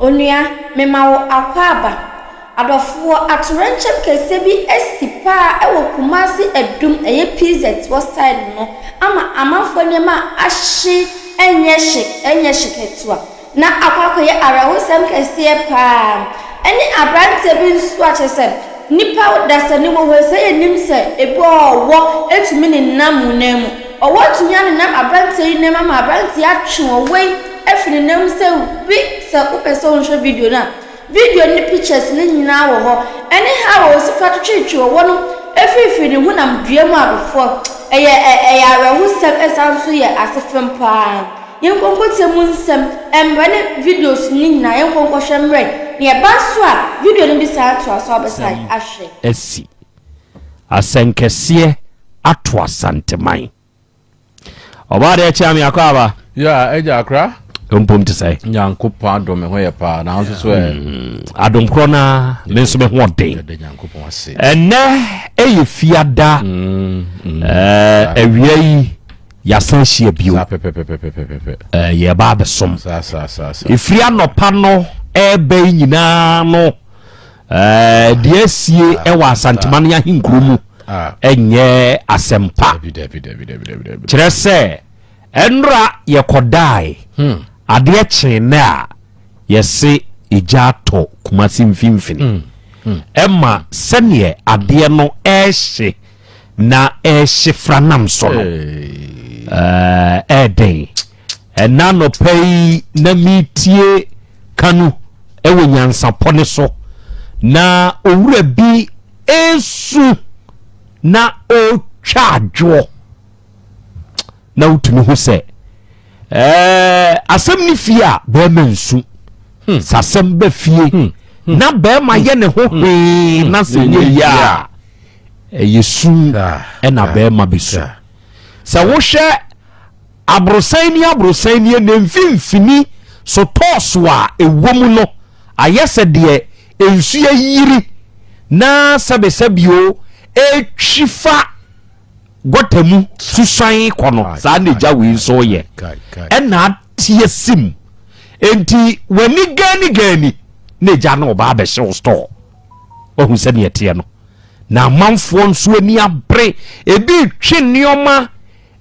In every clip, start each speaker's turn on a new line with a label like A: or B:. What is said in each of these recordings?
A: onua memawo akwaba adofo atorenchem kese bi esipa ewo kumasi edum eye PZ side no ama amafo nema ahye enye shiketua na akwako ye arawosem kese pa eni abrante bi nsu achese nipa dasani wo hwese enim se ebo owo etumi ne namu nemu owo tunya ne nam abrante yi nema ma abrante atwe we efini nem se bi se upeso nso video na video ni pictures ni nyina wo ho eni ha wo sifa twetwe wo no efifi ni hu nam duam abofo eye arawosem esanso ye asefem pa yenkonkote mu nsem embane videos ni nyina yenkonkwohwe mre ne ba so a video ni bi sa ato aso abesa ahwe
B: esi asenkese ato asanteman obade echi ami akwa
C: ya eja akra
B: ompom te say
C: nyankopon adom ho ye pa na nso so
B: adom krona menso me ho den
C: nyankopon ase
B: ene eye fiada awia yi yasan hie bio ye ba besom
C: sa
B: ifria nopa no ebe nyina no de asie ewa asanteman ya hinkro mu enye asempa kire se enra ye kodai ade chene a yesi ijato kumasi mfimfini emma sene ade no ehye na ehye franam solo eden enano pay na mitie kanu ewo nyansapo ne so na owura bi esu na o twadwo na utumi ho se asem ni fia be mensu sasem be fie na be ma ye ne ho na se ye ya yesu na be ma besu sa wo hwe abrosan ni ne mfimfini so toso a ewomu no ayese de ensu yiri na sabesabio etwifa gotamu susan kono sa ne jawe so ye na tie sim enti wani gani ne ja no ba be show store ohun se ne tie no na manfo nso ani abre ebi twe nioma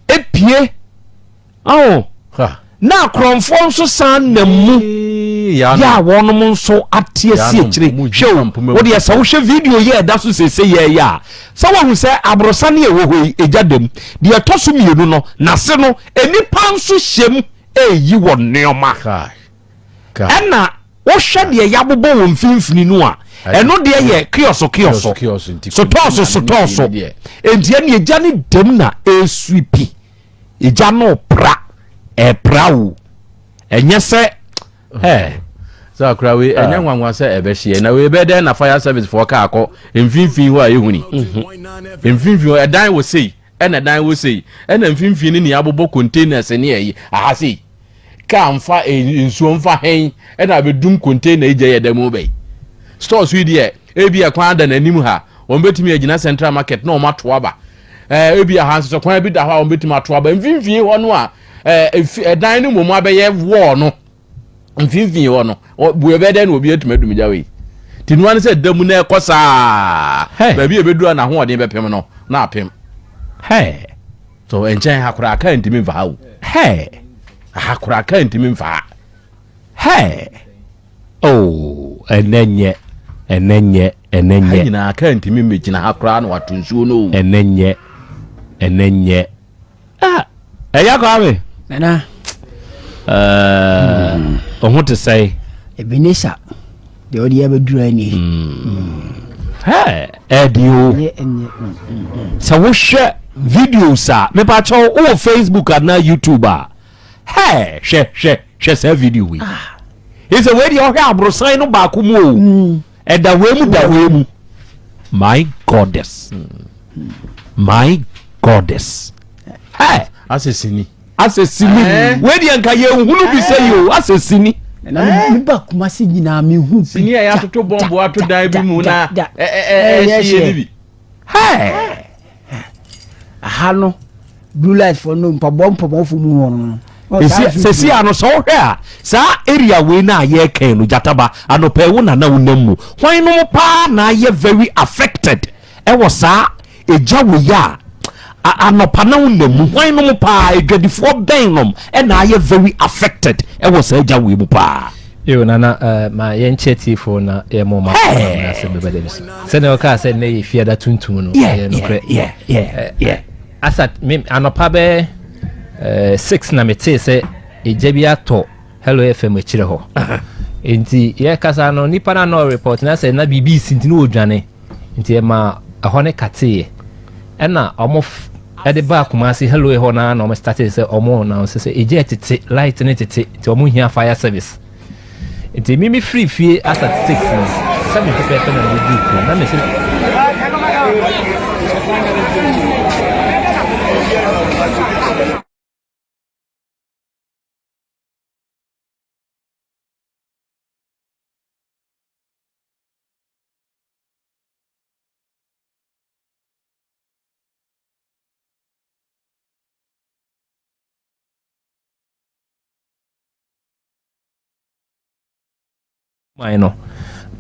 B: epie na kromfo nso san na mu ya wonom nso atie sie kire hwe wo de sa wo hwe video ye da so sese ye ya sa wo hu se abrosa ne ewo hoi ejadam de toso mienu no na se no enipa nso hyem eyi wo neoma ena wo hwe de yabobo wo mfimfini no a eno de ye kioso so toso enti ene eja ne dem na eswipi eja no pra prawo enye se
C: so akra we enya nwanwa se ebehye na we be den na fire service for ka akọ mfimfin ho a ehuni mfimfin edan wo sei ena dan wo sei ena mfimfin ni abobo containers ni eyi aha sei ka mfa nsuo mfa hen ena bedum container eje yedam be stores we die ebi akwan da nanim ha won betimi agina central market na o mato aba ebi aha so kwan bi da ha won betimi ato aba mfimfin ho no a edan ni momu abeye wo no mfimfin wo no bu ebede na obi etumadum jawe tinu an se damu na ekosa ba bi ebedu na ho odin bepem no na apem so enchen hakura aka ntimi mfa hawo hakura aka ntimi mfa enenye na aka ntimi megina hakura na watunsuo no
B: enenye eya kwa we
D: nana
B: ohun te say
D: Ebenesa de odi abedura ni
B: edio so wo hwe videos a me pa cho o Facebook and na YouTube a hwe say video we is a way the hwe abrosan no ba ko mu o da we mu my goddess
C: asesini
B: we di anka ye hunu bi say yo asesini
D: na mi ba kuma si nyina mi hu
C: sini ya toto bombo ato dan bi mu na bi
D: aha no blue light for no mpa bompo fu mu wono
B: sesi ano so hwe a sa area we na ye kan no jataba anopa wo na wonam hwan no pa na ye very affected e wo sa eja wo ya anopa na wonam hwan no pa edwadifo ben nom e na ye very affected e wo sa eja wo mu pa
E: yo nana ma yen chetifo na ye mo ma na se bebede bis se ne o ka se ne ye fiada tuntum no no kre yeah asat me anopa be 6 na mete se ejebi ato hello fm echire ho enti ye kasa no nipa na no report na se na bbc enti no odwane enti e ma ahone kate e na omo ede ba kuma se hello ho na no start se omo na se eje tete light ne tete enti omo hia fire service enti mimi free fie at 6 no 7 people na do na me se no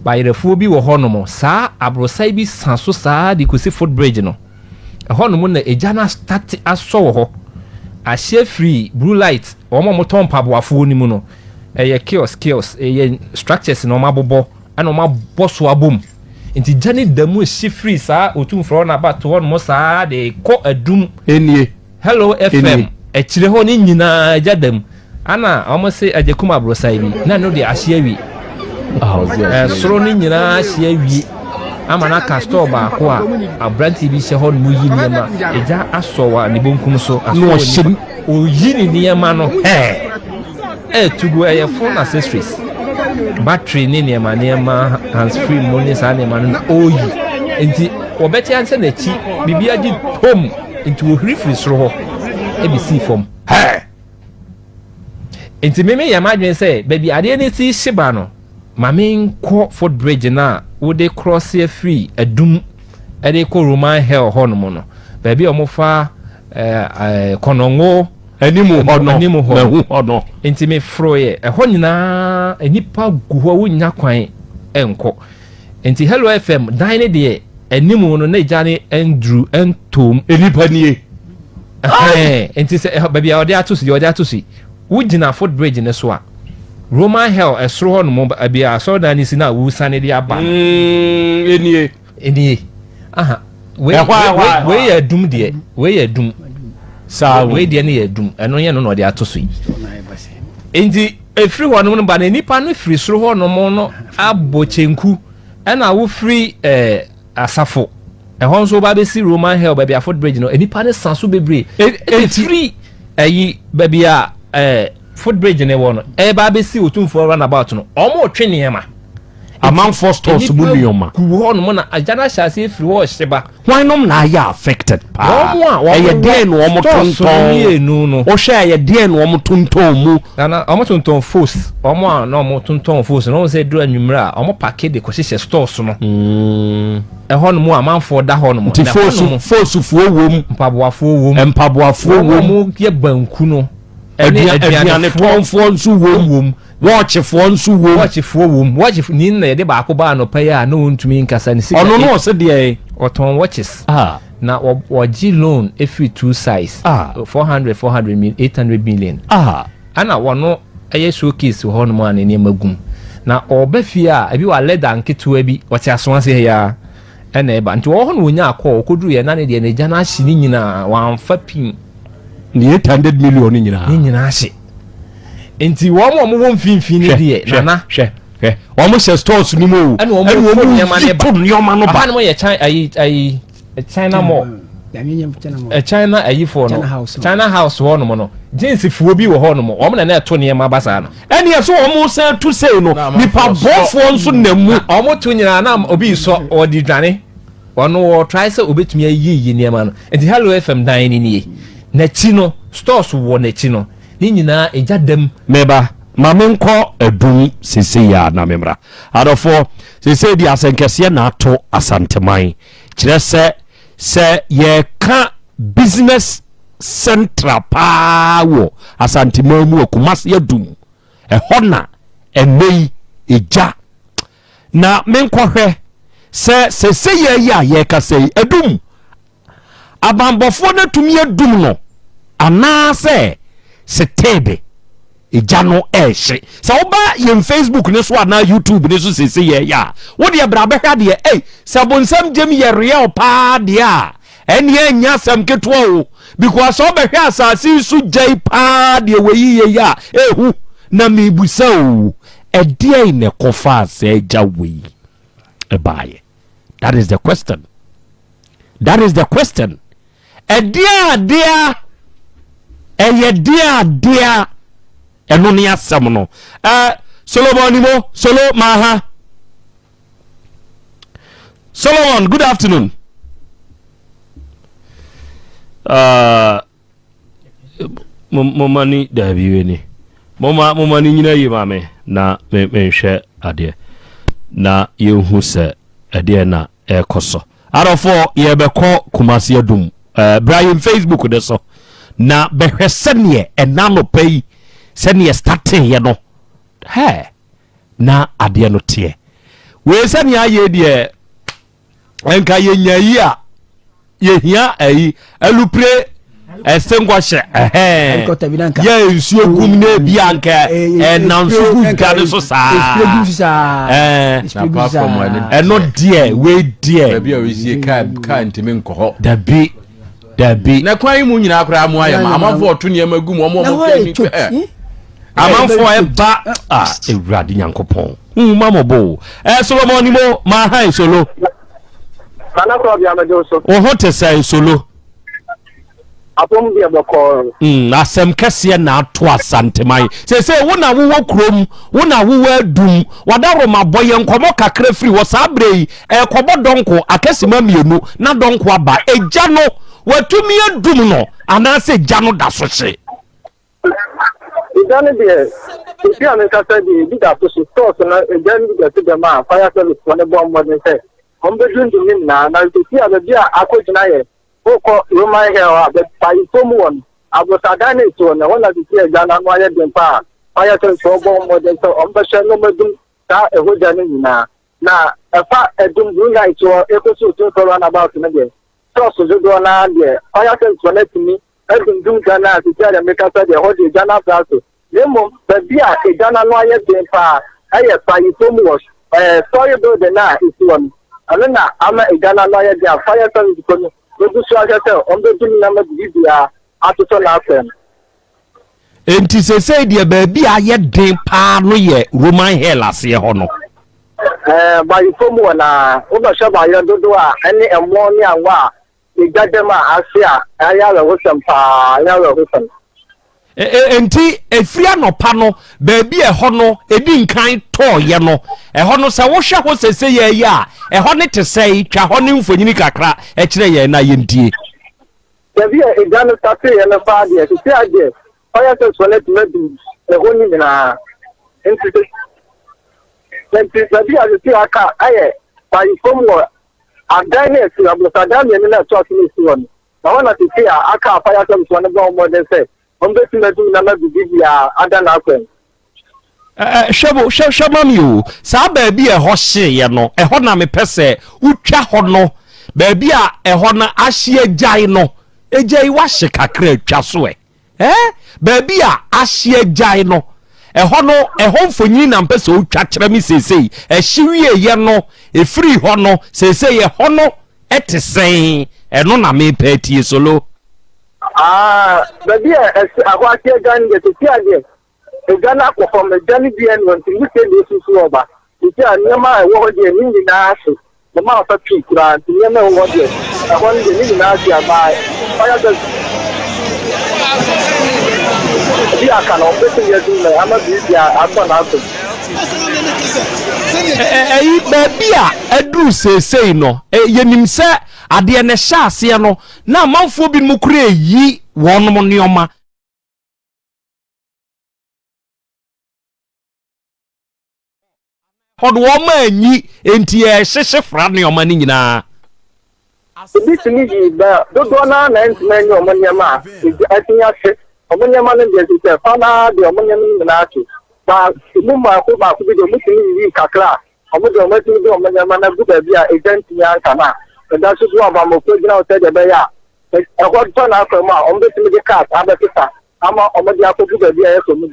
E: by the fubi wo honomo sa abrosai bi sanso sa di kosi foot bridge no honomo na ejana start aso ho ahye free blue light omo moton paboafo ni mu no eye chaos eye structures no mabobo ana mabo so abom nti jani damu shi free sa otum fro na ba to honomo sa de ko adum
B: enie
E: hello fm echire ho ni nyina jadam ana omo se ajekuma abrosai bi na no de ahye wi soro ni nyina ahye wi amana ka store ba ko a abranti bi hye ho no yi niema eja asowa ne bonkum so
B: no hye
E: o yiri niema no tugo eye phone accessories battery ni niema hands free money sa niema no oyi enti obeti anse na chi bibia di tom enti o hiri soro ho ebisi form enti meme ya madwen say baby ade ni ti shiba no mame ko foot bridge na wo de cross here free adum ade ko Roman hell hono no baby omofa konongo
B: animu hono
E: enti me froye ho nyina enipa guho wo nya kwan enko enti hello fm dine de animu no na jane Andrew entom
B: enipa nie
E: enti se baby ode atosi wo gina foot bridge ne so a Roman hell esro ho no mo abia so da ni sina wu sane dia ba enie aha we ya dum de we ya dum sa we de ne ya dum eno ye no de atoso yi enti efri ho no ba na nipa no firi soro ho no mo no abochenku na wo free asafo ho nso ba be si Roman hell ba bia foot bridge no nipa ne sanso bebre free ayi ba bia foot bridge ne wono ba be si otumfo run about no omo otwe niema
B: among four stores munioma
E: ku ho no na ajana shase free ho hyeba
B: why nom na ya affected pa ye de no omo tonton
E: no
B: o hwe ye de no omo tonton mu
E: na omo tonton force omo na omo tonton force no se dura nwumra omo pack de ko hye stores no ho no mu amanfo da ho no mo
B: force fuo wom mpaboafo wom
E: ye banku no
B: aduane tonfo nso wom watchfo nso wom
E: watch ni na de ba ko ba no pa ya no ntumi nkasa ni sika
B: ono no se de
E: oton watches na oji loan every two size 400 million 800 million ana wono eye showcase ho no ma ne magum na oba fie a abi wa leda nketewa bi wote aso ase ya ena eba nti wo ho no onya akọ okoduru ye na ne de ne gya na ahye ni nyina wanfa pin
B: ni 800 million
E: nyina ahye enti wo mo mfimfini de nana
B: hwe wo mo se stores ni mo
E: ena wo mo nyama ne ba
B: nyoma no ba
E: mo ye China mall China ayi for no China house wo no mo no jeans fuo bi wo ho no mo wo na na to niema basa no
B: ene so wo mo se to say no nipa bofo nso na mu
E: wo mo to nyina na obi so odi dwane wono wo try say obetumi ayi niema no enti hello fm dan ni na chi no stores wo na chi no ni nyina ejadam
B: meba mamenko edum sese ya na memra adofo sese di asenkese na ato asanteman kire se ye ka business central power asantimamu Kumasi Adum ehona enei eja na menkɔhwɛ se ye ka sei Adum abambɔfo na tumi adum no anaasɛ setebe eja no ehye sa oba yem Facebook ne so ana YouTube ne so se ye ya wo de bra behwa de sabonsam gem ye real pa de a ene anya sam ketwo because obehwa asase su jai pa de we ye ya ehu na mebusa o edie ne kofa se eja we ebaye. That is the question. Edia dia dia eno ne asem no Solomon Solo Maha Solomon, good afternoon. Momani dabi ni momani nyina yi mame na me hwe ade na yehu se ade na ekoso arofo ye beko Kumasi Adum Brian Facebook de so na behwe sene enano pay sene starting ye no na ade no tie we sene aye de enka ye nyayi a ye hia ayi alupre esengwahye ye nsuo gum na bianka nanso gugane so saa eno die we die
C: bia we sie ka ntime nkoho
B: dabi
C: na kwan mu nyina akora mu ayama amafo oto ne magum omo
B: amanfo e ba ewrade nyankopon mamobo Solomon ni mo ma hai solo
F: kana ko bia mejo so
B: o hote sai solo
F: apom bia boko
B: asem kese na ato asanteman se wona wo krom wona wo adum wadaro maboye nkomo kakra firi wo sabrei kobo donko akesima mienu na donko aba eja no watumi adum no anase eja no da so hye
F: idane de bia me kasa di da to so na eja ni de se ma fire service wona bomb mo de se ombedun di na ti a bia akojina ye oko Roman here but by someone abosadane to na wona ti eja na no aye den pa fire service so bomb mo de so ombehye no madum ta ehoja ni na efa edum blue light to ekoso to run about na de so do na de fire service wona timi edum Ghana ti tell make us de hold the Ghana place nemo bia ejana no aye den pa aye by someone story build na is one alena ama ejana no aye dia fire service ko no do so agete on do timi na ma bibia atoto na afem
B: enti se de ba bia aye den pa no ye Roman hell ase ho no
F: by someone na o shaba ye dodo a ene emo ni anwa igadema asia ayala wosampa ayala wosam
B: enti efria no pa no ba bia ho no edi nkan to ye no ho no se wo hwe ho sese ye ya ho ne te sei twa ho ne mfonyini kakra kire ye na ye ndie
F: ba bia igano tate ye na fa de se ade fire service wala medu ho ni na enti ba bia se aka aye by someone adane si abosadane ni na talk ni si won na wana ti aka fire service wona go mo de say on be tin na ma bibia adana akwen
B: shebo mi sa ba bi ho hye ye no ho na me pese utwa ho no ba bi ho na ahye agyae no agyae wa hye kakra atwa so ba bi ahye agyae no ho no ho mfonyi na mpese utwa kire mi sesei hye wie ye no efiri ho no sesei ye ho no etesen eno na me peti solo
F: baby akwati gan de ti ade Ghana ko from the Johnny BN want to look at this oba ti anyama wo de ni na aso the ma fa pi kura ti nyama wo de ahon de ni na aso aba fire the dia kana o pese ye du na ama bi dia aso na aso
B: baby adu sesei no yenim se ade ne hya ase no na manfo bi mu kura yi wonom neoma hod wo ma anyi enti hyehye fra neoma ni nyina
F: This is the Dona and many Omaniama. I think I said Omaniama and the Fana, the Omaniam Naki. But Mumma, who might be the Muslim Kakla, Omaniama, good idea, agent Yankana. And that's what I'm going to tell the Baya. I want to know from my own the cat, Abakita. I'm a good idea for me.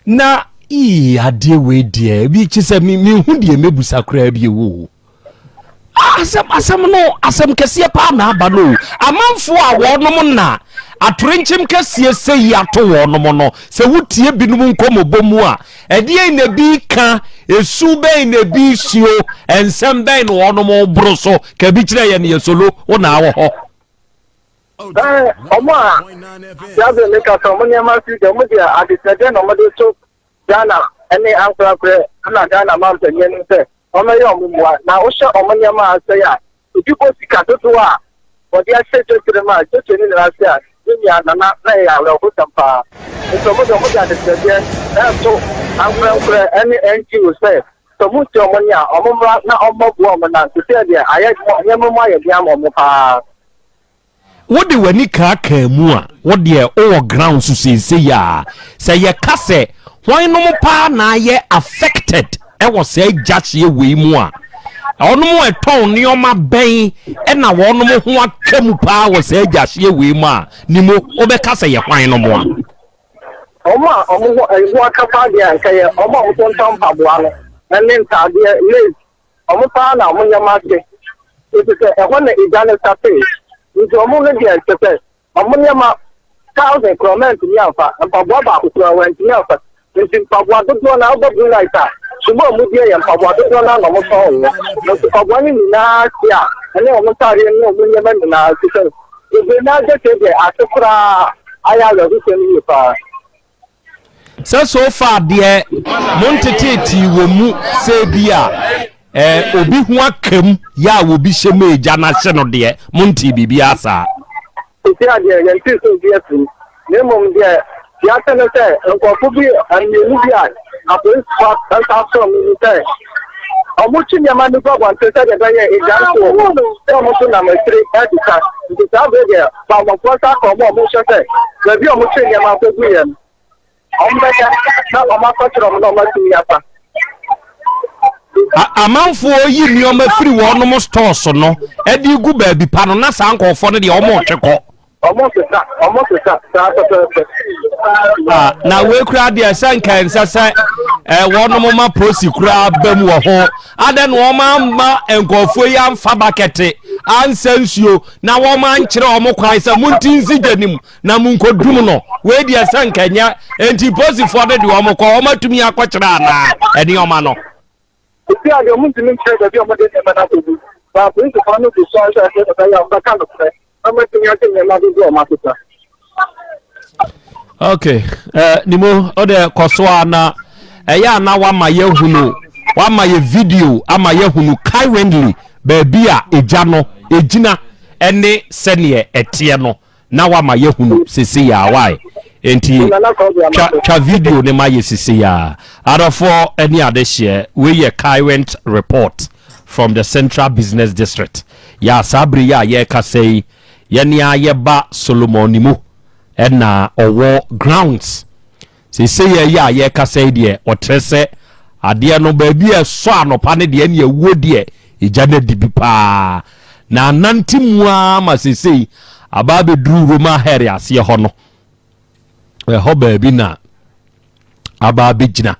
B: Na ade we die bi chise me hu die mebusa kra bi wo asem kese pa na aba no amanfo a wonom na atorenchim kese sei ato wonom no se wutie binum nkomobomu a ede na bi ka esu ben na bi sio ensem ben no wonom bro so ka bi kire ye ne solo wo na wo ho
F: Oma, Jabe make a Somaniama see the media at the Sagan or Mother to Ghana, any answer, Ghana Mountain, Yen say, Omayomua, now Osha Omaniama say, if you go to Katotua, or the access to the march, just in the last year, you are not play out of Hutampa. It's a mother of the Sagan, that's so I'm any NG will say. So much Omania, Omama, not Omo woman, to say there, I had Yamamaya Yamama.
B: What the when ka mu a what the all ground so say ya say ye ka say why no mo pa na ye affected e was say jache we mu a ono mo eton ne oma ben e na wono mo ho atwam pa was say jache we mu a ni mo obeka say ye kwan no mo a
F: omo aka pa dia nka ye omo o ton paboa no na ne ntade le omo pa na omo nyama se e se e ho na idane sape nti omo ne dia se omo nyama 1000 comment ni afa paboa ba ko to wan ni afa nti paboa do na obo like that sumo mu dia ye paboa do na no mo so no paboa ni na tia ene omo tare ni omo nyama na se e na je te de asukra aya lo se ni pa.
B: So far there montete wo mu se bia obi hu akam ya wo bi hyeme eja na hye no de monti bibia asa
F: iti ade ye nti so bia tu ne mom de ya tane se nko bi anelu bia apon spot and after me say omuchi nyama ni gwa wan tete de ye eja so omo to na mestre edika nti sa be de ba mo kwata ko mo hye se na bi omuchi nyama ko gu ye na ọma kọchọrọ m na ọma tiri ya pa
B: amanfo yi nioma firi wonom stores no edi gu ba bi pa no na sa nkofo no de omo twekọ
F: ọmọ sesa
B: na we kura de sanka nsasa wonom ma prosi kura bam wo ho ade no oma ma nkofo ya mfa bakete ansansuo na wo ma nkyere omo kwan sa muntinsi ganim na munkodum no we de sanka nya enti prosi fo de omo ko omo tumi akọkyere ana eni oma no
F: iti ade omo ntimi nkyere da bi omo de na na tobu ba prince fa no to so asa se ya ba kan no omo timi ake na do omo atuta.
B: Okay nimo ode koso na eya na wa ma yehunu wa ma ye video ama yehunu currently baby a eja no ejina ene sene etie no na wa ma yehunu sisi ya why enti cha video ne ma ye sisi ya arafo any other share we ye current report from the Central Business District ya sabri ya ye kasei ye ni ayeba Solomon nimu ena owo grounds sisi ya ye kasei de otrese ade no baby e so anopa ne de ne awuo de ejana dibi pa na nantimua masisi ababe duru Roma here ase ho no ho baby na ababe gina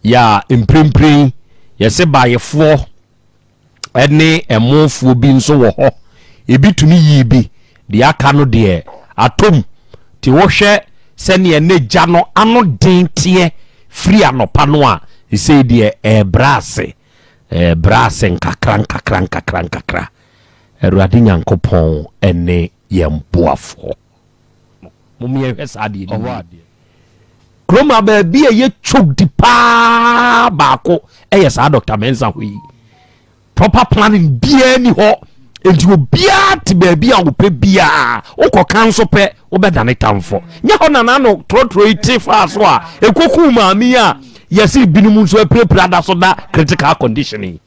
B: ya imprimprin yese bayefo ene emofo bi nso wo ho ebitumi yibi de aka no de atom ti wo hwe se ne ne gya no ano dentie free anopa no a ise de brase nkakra Eradi Nyankopon ene yemboafo mumye hwesa de ni kroma ba bia ye chokdi pa baako eyesa Dr. Mensa hui proper planning bia ni ho enti obia te ba bia wo pe bia ukokan so pe wo be dane tamfo nya ho na no trotro iti fa so a ekoku maami a yesi binum so prepare da so da critical conditioning.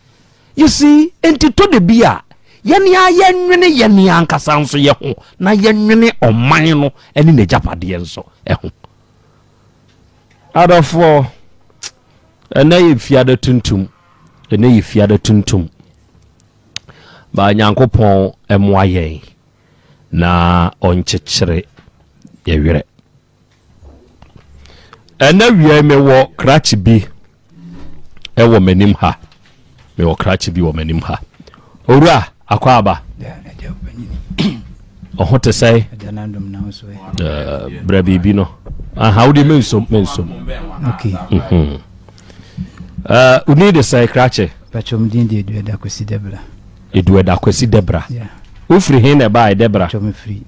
B: You see, enti to de bia yenwene yene ankasa nso ye ho na yenwene oman no ene na japade nso ho adofo ene yifiade tuntum ba nyankopon emoaye na onchechire yewere ene wie me wo krachi bi ewo manim ha me wo krachi bi wo manim ha owura akwaba ohote sai bra bibi no how do you menso
D: okay
B: uni de sai krachi
D: pachom din de
B: edueda kwesi debra ufri hin e ba debra
D: chom free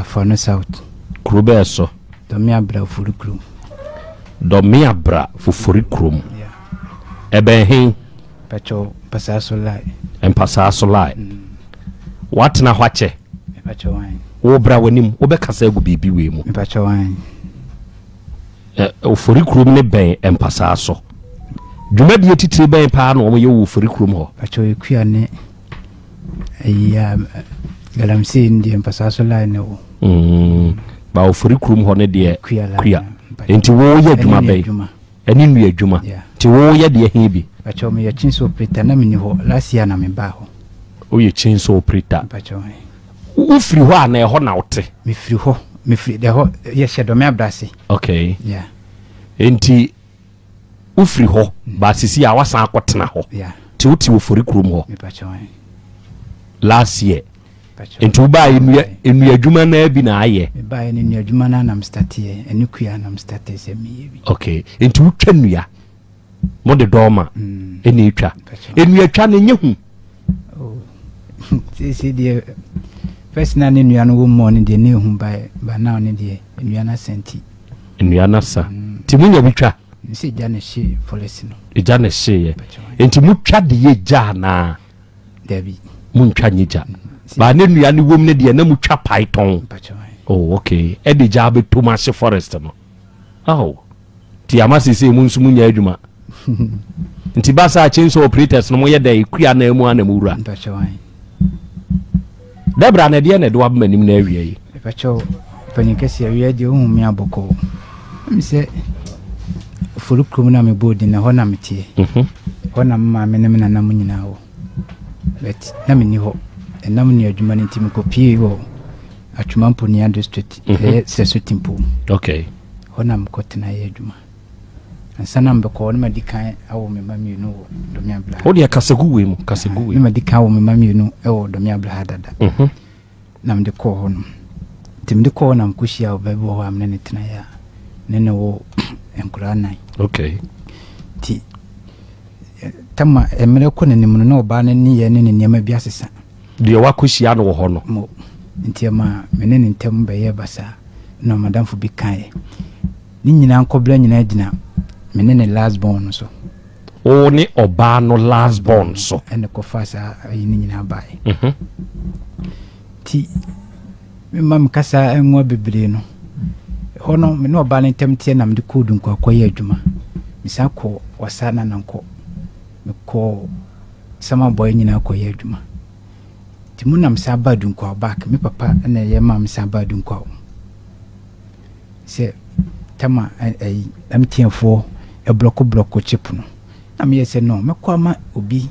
D: for no south
B: Krobea so
D: domia bra furu krum
B: domia bra fufuri krum ebe hin
D: pacho pasaso lai
B: empasaso lai what na hwache
D: pacho wan
B: wo bra wanim wo be kasa egu bibi we mu
D: pacho wan
B: ofuri krum ne ben empasaso dwuma die titiri ben pa na wo ye wo ofuri krum ho
D: pacho ekua ne galamsi ndi empasaso lai ne wo
B: ba ofuri krum ho ne de kuya enti wo ye dwuma ben eni nu adwuma ti wo ye de he bi
D: pacho me yachinso operator na mini ho last year na me ba ho
B: o ye chinso operator
D: pacho
B: ufiri ho na ho na wote
D: me firi de ho ye shedo me abrase
B: okay
D: yeah
B: enti ufiri ho ba sisi a wasan akotena ho
D: yeah
B: ti wuti ofuri krum ho
D: me pacho
B: last year
D: pacho
B: enti uba enu adwuma na bi na aye
D: me ba enu adwuma na nam start ye enu kuya nam start se me ye bi
B: okay enti wutwa nua mo de doma eni etwa enu atwa ne nyehu
D: see the first na ne nua no wo mo ne de ne hu ba now ne de nua na senti
B: nua na sa ti munya bitwa
D: nsi ja ne she police no
B: eja ne she ye enti mutwa de ye ja na
D: Debbie
B: muntwa nyija ba ne nua ne wom ne de na mutwa python oh okay e de ja be Thomas forest no oh ti amase se mu nsu munya adwuma nti ba sa chinso operators no mo ye da ikuya na emu ana mura debra na de na de wab manim na awie yi
D: pacho panikasi awie de hu mi aboko mi se furu krum na me bodi na ho na metie ho na mama me na na munyina ho bet na me ni ho na me ni adwuma ni tim kopie ho atwumampo ni district seso timpo
B: okay
D: ho na mkotena ye adwuma ansana mbeko na madikan awo me mami no do mi abla
B: ho de kasagu we mu kasagu we
D: madikan awo me mami no ewo do mi abla hadada na mde ko ho no timde ko na mkushia obabi ho amne ne tena ya nene wo enkura nan
B: okay
D: ti tama emre ko ne nimu no oba ne ni ye ne niam bi asesa
B: de wakushia no ho no
D: mo ntiama menene ntem be ye basa no madam fu bi kan ni nyina nkobra nyina gina menene last born so
B: o ni oba no last born so
D: ene ko fasa ni nyina bai ti me mam kasa enwa bebre no hono me no oba ne ntem tie na mde kodu nko akoye adwuma misako wasana nanko me ko sama boy nyina akoye adwuma ti munam saba du nko back me papa na ye mam saba du nko se tama ai amtienfo e block chip no na me say no me kwa ma obi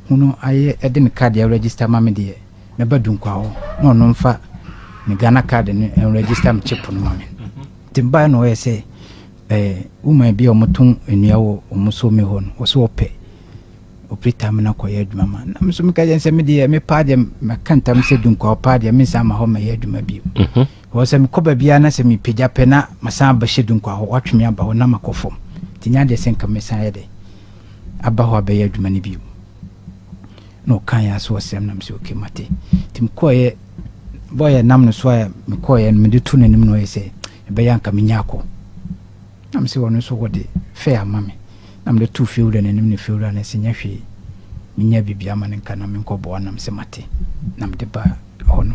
D: huno aye e de card ya register ma me de me ba du nko no no mfa me Ghana card ni register me chip no ma me timba no we say uma bi omutun enua wo omuso me ho no wo so ope operator me na koye adwuma ma na me so me ka je se me de me pa de me kanta me se du nko pa de me sa ma ho ma ye adwuma bi wo se me koba bia na se me pagya pe na masan ba shedu nko ho watweme aba ho na makofom tinya de senka me san ye de aba ho abaye adwuma ni bi no kan ya so sem na me se okay mate tim koye boy nam no so ya me koye me de tu nanim no ye se be yanka me nyako na me se wono so wode fair mame na me de tu fiura nanim ne fiura na se nya hwe me nya bibia ma ne kan na me nkobo na me se mate na me de ba hono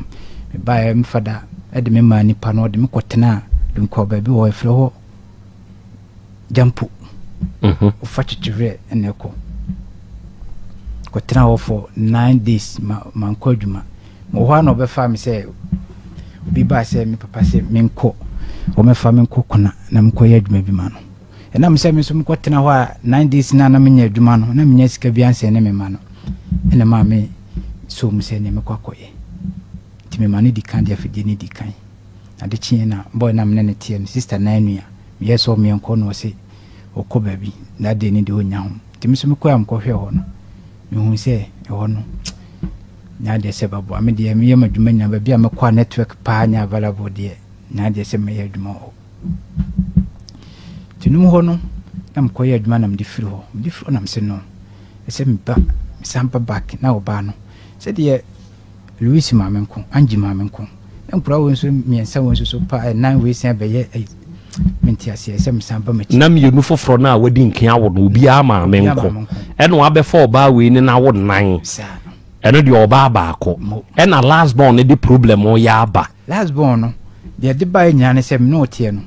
D: me ba e mfada e de me ma ni pa no de me kotena de nko ba bi wo e flo ho jampu o fachichire eneko kɔtena hɔ for 9 days ma nkɔ adwuma mo hɔ na ɔbɛfa me sɛ obi ba sɛ me papa sɛ menkɔ ɔmɛfa menkɔ kona na menkɔyɛ adwuma bi ma no ɛnam sɛ me so mekɔtena hɔ a 9 days na menya adwuma no na menya sika bi ansɛ ne me ma no ɛna ma me so mu sɛ ne mekɔ akɔyɛ nti me ma no di kan de afidie ne di kan ade kyeɛ na boy na mene ne tie no sister na anua meyɛ sɛ ɔmeɛnkɔ no ɔse ɔkɔ baabi na de ne de ɔnya ho nti me so mekɔ am kɔhwɛ hɔ no mehu sɛ ɛhɔ no nya de sɛ babo me de me yɛ madwuma nya baabi a mekɔ network pa nya available de nya de sɛ me yɛ adwuma hɔ tinum hɔ no na mekɔ yɛ adwuma na me de firi hɔ na me sɛ no ɛsɛ me ba sampa back na ɔba no sɛ de Louis Mamenko Angie Mamenko na mpura wo nso miensa wo nso so pa 9 weeks na bɛyɛ menti ase sɛ me sampa machi
B: na me yenu foforo na wadi nkan awo no obi a Mamenko ɛna wabɛfa ɔba we ni na wo 9 ɛno de ɔba baako ɛna last born ne de problem o ya aba
D: last born no de ba nya ne sɛ me no tie no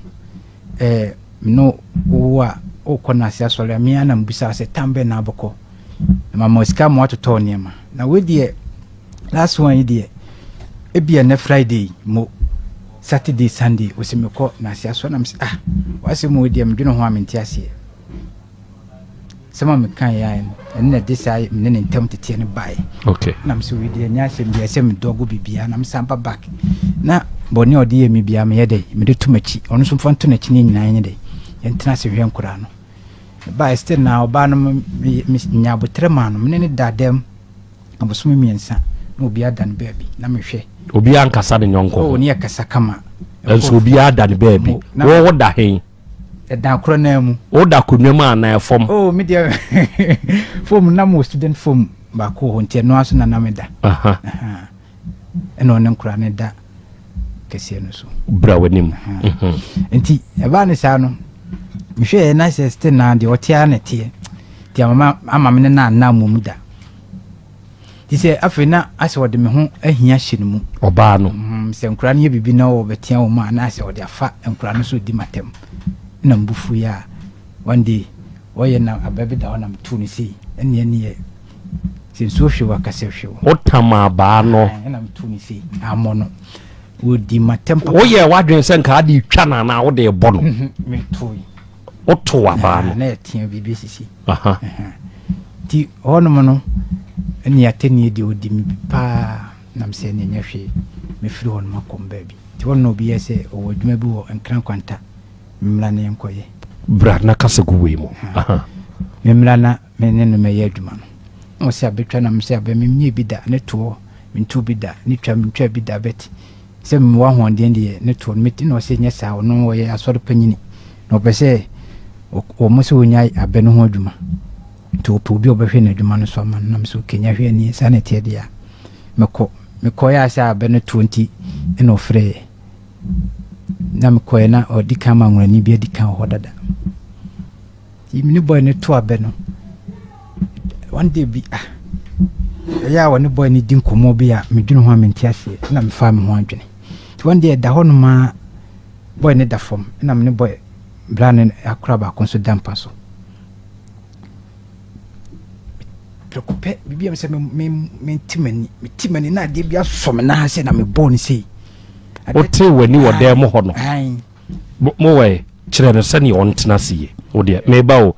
D: no wo a o kɔna ase asɔre me ana mbusa sɛ tambe na abɔkɔ mama osika mo atoto niema na we de last one de ebia na Friday mo Saturday Sunday osimekɔ na ase asɔre na me wase mo de me dwene ho amenti ase sama me kan ya na de sai me ne ntam tete ne bae
B: okay
D: na me so we de nya asem de asem dogo bibia na me sampa back na boni odi ye mi bia me ye de me de tumachi ono so mfanto na chi ne nyina nye de yentena se hwe nkura no ba still na oba no nya botre ma no me ne dadam abosom miensa na obi adan baabi na me hwe
B: obi ankasa de nyonko
D: o ne yakasa kama
B: enso obi adan baabi wo da hen
D: da kro na mu
B: o da konwama na efom
D: oh me dia form na mo student form ba ko ho ntia no aso na me da eno ne nkura ne da kese no so
B: bra wanim
D: enti eba ne sa no mhwe na seste na de otia na tie ti ama me na mum da ti se afi na ase wode me ho ahia hye no mu
B: oba no
D: se nkura ne bibi na wo betia wo ma na ase wode afa nkura no so di matem na mbufu ya one day oye na ababi da ona mtu ni si ene sinso hwe wakase hwe
B: otama ba no
D: na mtu ni si amono odi matem
B: oye wadwen se nka ade twa na wo de bo no
D: metui
B: oto aba no
D: na etia bibi sisi ti ono no ene ateni de odi mi pa na mse ne nyahwe me firi hon makomba bi ti wono bi yese o wadwuma bi wo enkran kwanta mlana yenkoye
B: bra na kasagu we mo
D: mlana menene me yadwuma no o se abetwa na mse abemnye bi da ne to mintu bi da ni twa mntwa bi da bet se mwa honden de ne to meti no se nyesa no wo ye asori panyini no pese o mo se onya abeno ho adwuma to po bi obehwe na adwuma no so ma na mse kenya hwe ni sanete dia meko ya se abeno 20 eno frɛ na mkoe na odi kama ngwani bi adi kan ho dada yimini boy ne to abe no one day bi ya woni boy ni din komo bi a medwene ho amenti ase na me fa me ho adwene one day da ho no ma boy ne da fom na me ne boy brane akura ba konso dampa so preocupe bibi am se me timani na de bi asom na ha se na me bo ni sei
B: ote wani wode mo ho no mo we kire no sane on tenasiye ode me ba o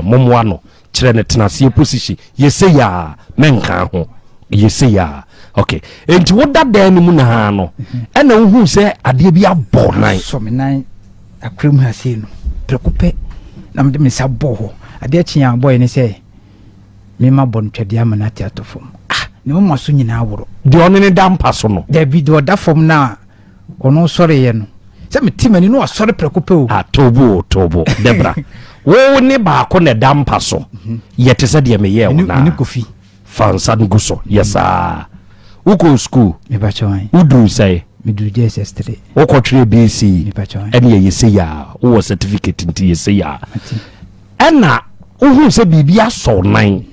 B: momoa no kire ne tenasiye position yese ya menka ho yese ya okay enti woda dan mu na ha no ena wo hu se ade bi abo nan
D: so me nan akrem ha se no preocupe na me de me sabo ho ade chia boy ne se me ma bon twede amana ti atofom ne mo maso nyina aworo
B: de on ne dampa so no
D: de bi do da fom na ono sore ye no se me timani no asore prekope o
B: tobo debra wo ne ba ko ne dampa so yete se de me ye wona
D: ni kofi
B: fansa nguso yesa uko school
D: me ba chwan
B: udu sai
D: me du JSS3
B: uko tre BC
D: me ba chwan
B: ene yese ya wo certificate nti yese ya ena uhu se bibia so nan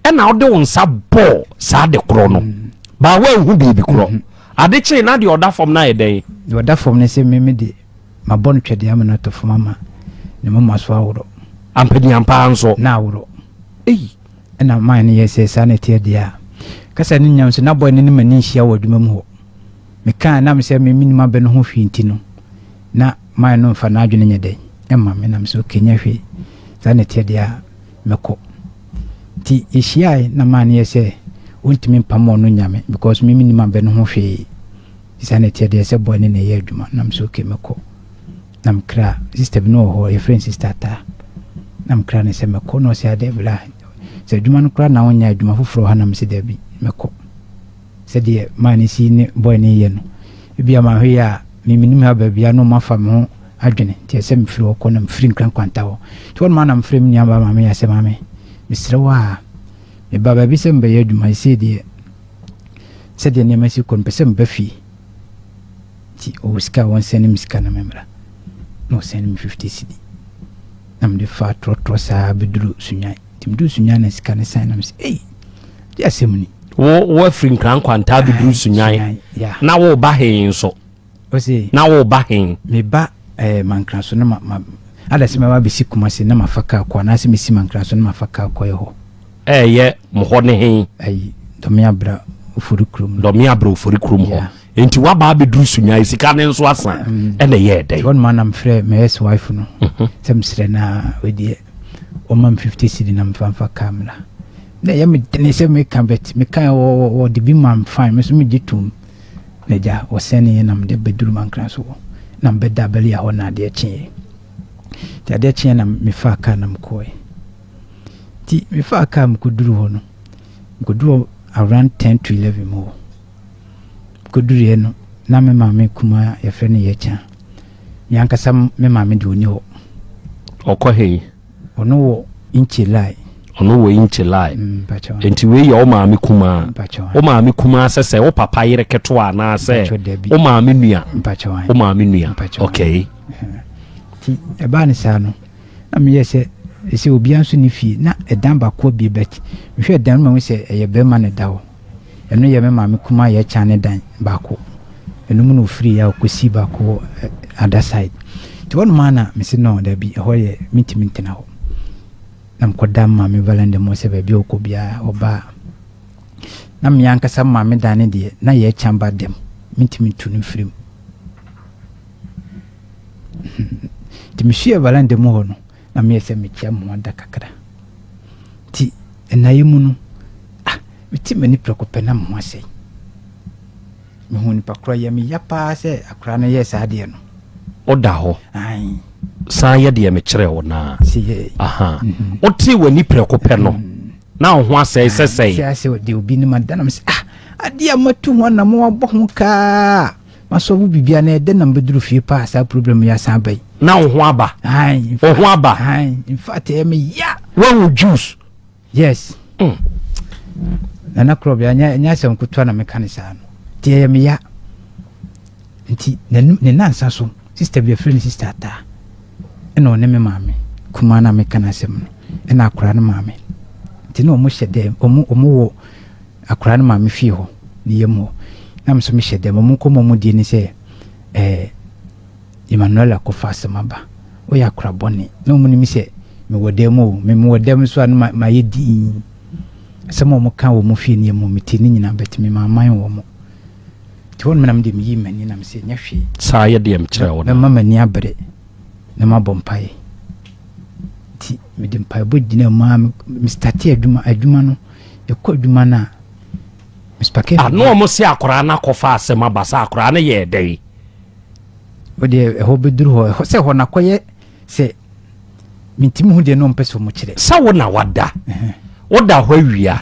B: ena ode wonsa bo sa de kro no ba wa hu bibi kro ade che na de oda form na eden
D: de oda form ne se me de ma bon twede amana to form ama ne mo maso aworo
B: ampani ampa anso
D: na aworo na man yes sanity dia kasa ni nyam so na boy ni mani hia wo adwuma mu ho me kan na me se me minima be no ho hwinti no na man no fa na adwene nyede emma me na me so kenya hwe sanity dia meko ti ehia na man yes untimi pamo no nyame because me minima be no ho hwe sanity dia se boy ni na ye adwuma na me so kemeko nam kra sister bi no ho e friend sister ta nam kra ne se meko no se ade bla se adwuma no kra na wonya adwuma foforo ha nam se da bi meko se de mani si ne boy ne ye no bia ma hwe ya miminim ha ba bia no mafa me adwene ti se mfiri wo ko na mfiri nkran kwanta ho ti won ma na mfiri mnya ba ma me ya se ma me misre wa me baba bi se mbe ye adwuma se de ne ma si ko mpese mba fi ti o ska won se ne miska na memra no send me 50 cedi nam de fa trotro sa bedru sunyai timdu sunyai na sika ne sign nam se ya semuni
B: wo frin kran kwanta bedru sunyai na wo ba hen so
D: o se
B: na wo ba hen
D: me ba mankran so na ma ada se me ba bisi kuma se na mafaka kwa na se me si mankran so na mafaka kwa ho
B: ye mo ho ne hen
D: do me abra ofuri krum ho enti
B: wa ba bedru sunyai sika ne nso asa ene ye dey
D: one man am frɛ me ex wife no sem sre na wedi o mam 50 cedi na mfanfa kamera na ya me tene se me kan bet me kan o de bi mam fine me so me gitum na ja o sene na me de bedru man kran so na me da beli ya ho na de chi ti ade chi na me fa ka na mkoi ti me fa ka mkuduru ho no mkuduru around 10 to 11 more kodure no na me maame kuma ye frɛ ne ye cha nyanka sam me maame de oni ho
B: okɔhe
D: ono wo inchi lai
B: enti we ye o maame kuma sese o papa yere keto ana se o maame nua okay
D: ti e ba ne sa no na me ye se obi anso ni fie na edan ba ko bi bet me hwɛ dan ma we se ye be ma ne dawo eno ye me maame kuma ye cha ne dan bako eno mu no free ya okosi bako other side ti won mana me se no da bi ho ye minti na ho nam kodam maame valende mo se ba bi okobia oba na me yanka sam maame dan ne de na ye chamba dem minti no free ti me hia valende mo ho no na me se me chia mo da kakra ti enaye mu no meti mani prekope na mo ase me hu ni pakra ya mi ya pa se akra na yes ade no
B: oda ho sa ye de me kire wo na oti wani prekope no na ho ase sesei
D: se de obi ni madana me se ade amatu ho na mo abo ho ka maso bu bibia na de na mbeduru fie pa sa problem ya san bai
B: na ho aba ho aba
D: in fact me ya
B: one juice
D: yes na Krobea nya se nkutwa na mekanisa no tie me ya nti ne nansa so sister bi friend sister ta eno ne me maame kuma na mekanasem no ena akora na maame nti no mo hyede omo wo akora na maame fie ho ne yemo na mso me hyede mo ko mo die ni se Emmanuel akofa semaba o ya akora boni no mo ni mi se me wodem so an ma yedi samo mo kan wo mo fie ne mo metini nyina betimi maman wo mo ti won menam de mi yi mani na me se nya hwe
B: sa ye de mkire wo
D: na mama ni abre na mabompai ti me de mpai bo dina ma me start adwuma no e ko adwuma na me spake
B: no mo se akora na kofa asema basa akora na ye dai
D: o de ho beduru ho se ho na koye se mintimi hu de no mpeso mo kire
B: sa wo na wada oda ho awia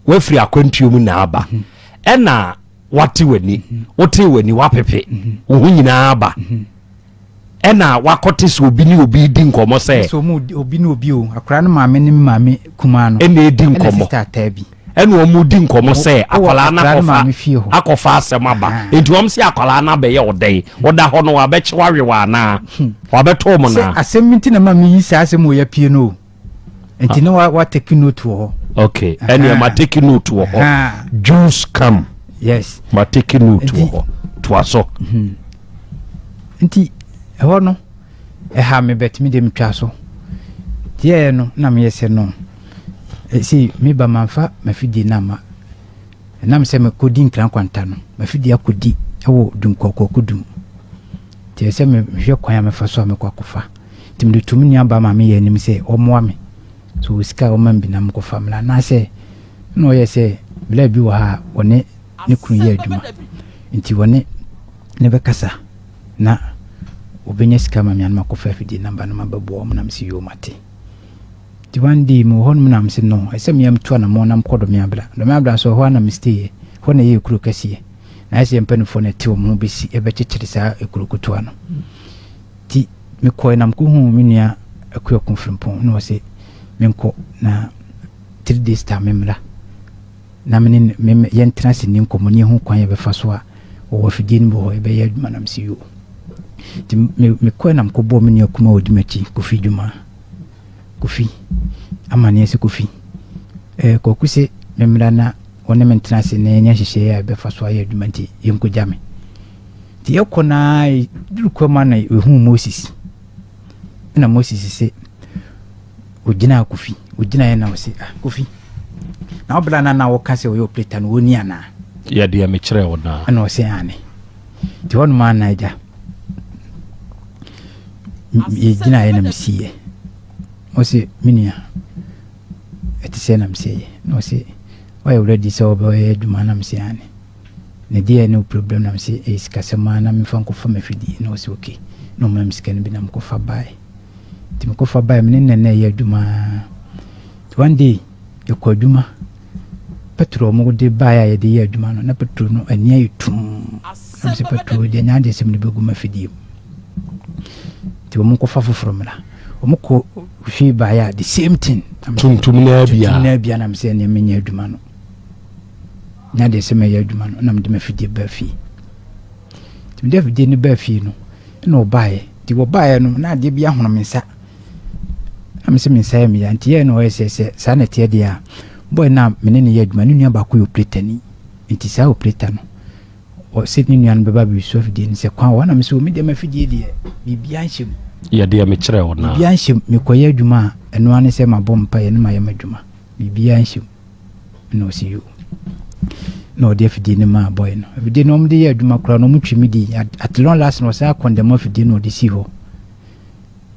B: wa firi akwantuo mu na aba ena wate wani wapepe wo hu nyina aba ena wakote so obi ni obi di nkomo se
D: so mu obi ni obi o akora no maame ni maame kuma no
B: ena edi nkomo ena o mu di nkomo se akola na kofa akofa asema ba enti om se akola na be ye odai oda ho no wa be chiwawe wa na wa be to mo na
D: asem minti na maame yi sa asem o ya pie no enti no wa take note wo
B: okay eni ma take note wo juice come
D: yes
B: ma take note wo to aso
D: enti ho no ha me betimi de mtwa so tie no na me yese no see me ba manfa mafidi nama nam se me kodi nkran kwanta no mafidi akodi ewo dunkoko kudum ti se me hwe kwan me fa so me kwakofa tim de tumi ni aba ma me ye nim se omoa me so sika o man bi nam ko famla na se no ye se bla bi wa ha woni ne kunu ye aduma nti woni ne be kasa na obenya sika ma me an makofa fidi namba no mababo o nam si yo mate ti wandi mo hon nam se no ese me am to na mo nam kodo me abla do me abla so ho na mistake ho na ye kuru kasiye na ese mpanufo na ti o mo be si e be chichiri sa ekuru kutoa no ti me ko nam ko hu me nia akua konfirmpon no se menko na 3 days time memla na me yentra se ni nkomoni ho kwan ye be fa so a o fidin bo e be ye aduma nam si yo ti me ko nam ko bo me nia kuma odimachi ko fi djuma kofi amane se kofi ko kuse memla na one maintenance ne nya hihye ya be fa so ya aduma nti yenko jame ti yakona duko mana ehu Moses na Moses se ojina kofi ojina ya na o se kofi na obla na wo kase o yo pleta no woni ana
B: ya dia me kire wona
D: ana o se ane ti won ma na ja ye jina ya na msiye o se minia eti se na msiye no se why already so be duma na msiye ane ne dia no problem na msiye is kasema na mi fanko fa mafidi no se okay no ma msikani bi na mko fa bai ti mko fa bai mene na ya duma one day yako duma petro mo de baya ya de ya duma no na petro no ania yitum na se petro de nya de se mne begu mafidi ti mo ko fa foforo o mo ko fi baya the same thing
B: tum na bia
D: na mse ne menya duma no nya de se me ya duma no na mde mafidi ba fi ti mde fidi ni ba fi no no bae ti wo bae no na de bia hono mensa am se mensa ya mi ya nti ye no ese sa na tie dia boy na menene ya duma ni ba ko yo pretani nti sa o pretano o sit ni an baba bi so fidi ni se kwa wana mse o mi de mafidi de bibia nhim
B: ya de me kire wona
D: bibia nhim me ko ya duma eno ane se mabompa ye ni ma ya maduma bibia nhim no see you no de fidi ni ma boy no fidi no mde ya duma kura no mutwimi di at long last no sa condemn fidi no de si ho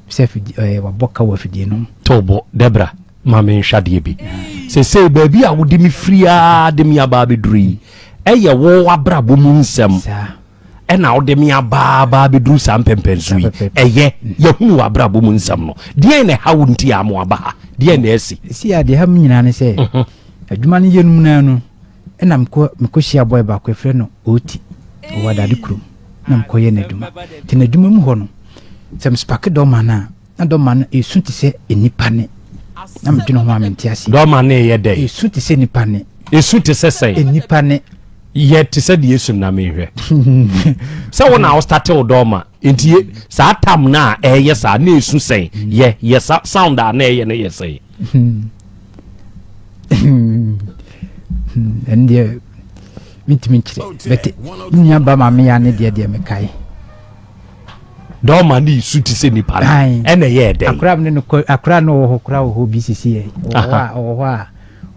D: se fidi wa boka wa fidi no
B: tobo debra ma me nhade bi se baby a wodi mi fria de mi aba beduri eye wo abrabo mu nsem e na wodi mi aba beduru sam pempensu eye ye hu abrabo mu nsem no de ne hawo nti amo aba de ne esi
D: si ade ha nyina ne se aduma ne yenum na no ena mko shia boy ba ko efre no oti o wada de krum na mko ye na duma ti na duma mu ho no sem spark do mana na do mana esu ti se enipa ne na mdino ho amenti ase
B: do mana ye dey
D: esu ti se enipa ne
B: esu ti se sei
D: enipa ne
B: ye ti se de yesu na me hwe se wona o start o do ma enti sa tam na ye sa na esu sei ye sound na ye na ye sei
D: and the mitimichire bete nya ba ma me ya ne de me kai
B: do ma ni suti se ni pa ene ye dey
D: akra no akra no ho kra ho BCC e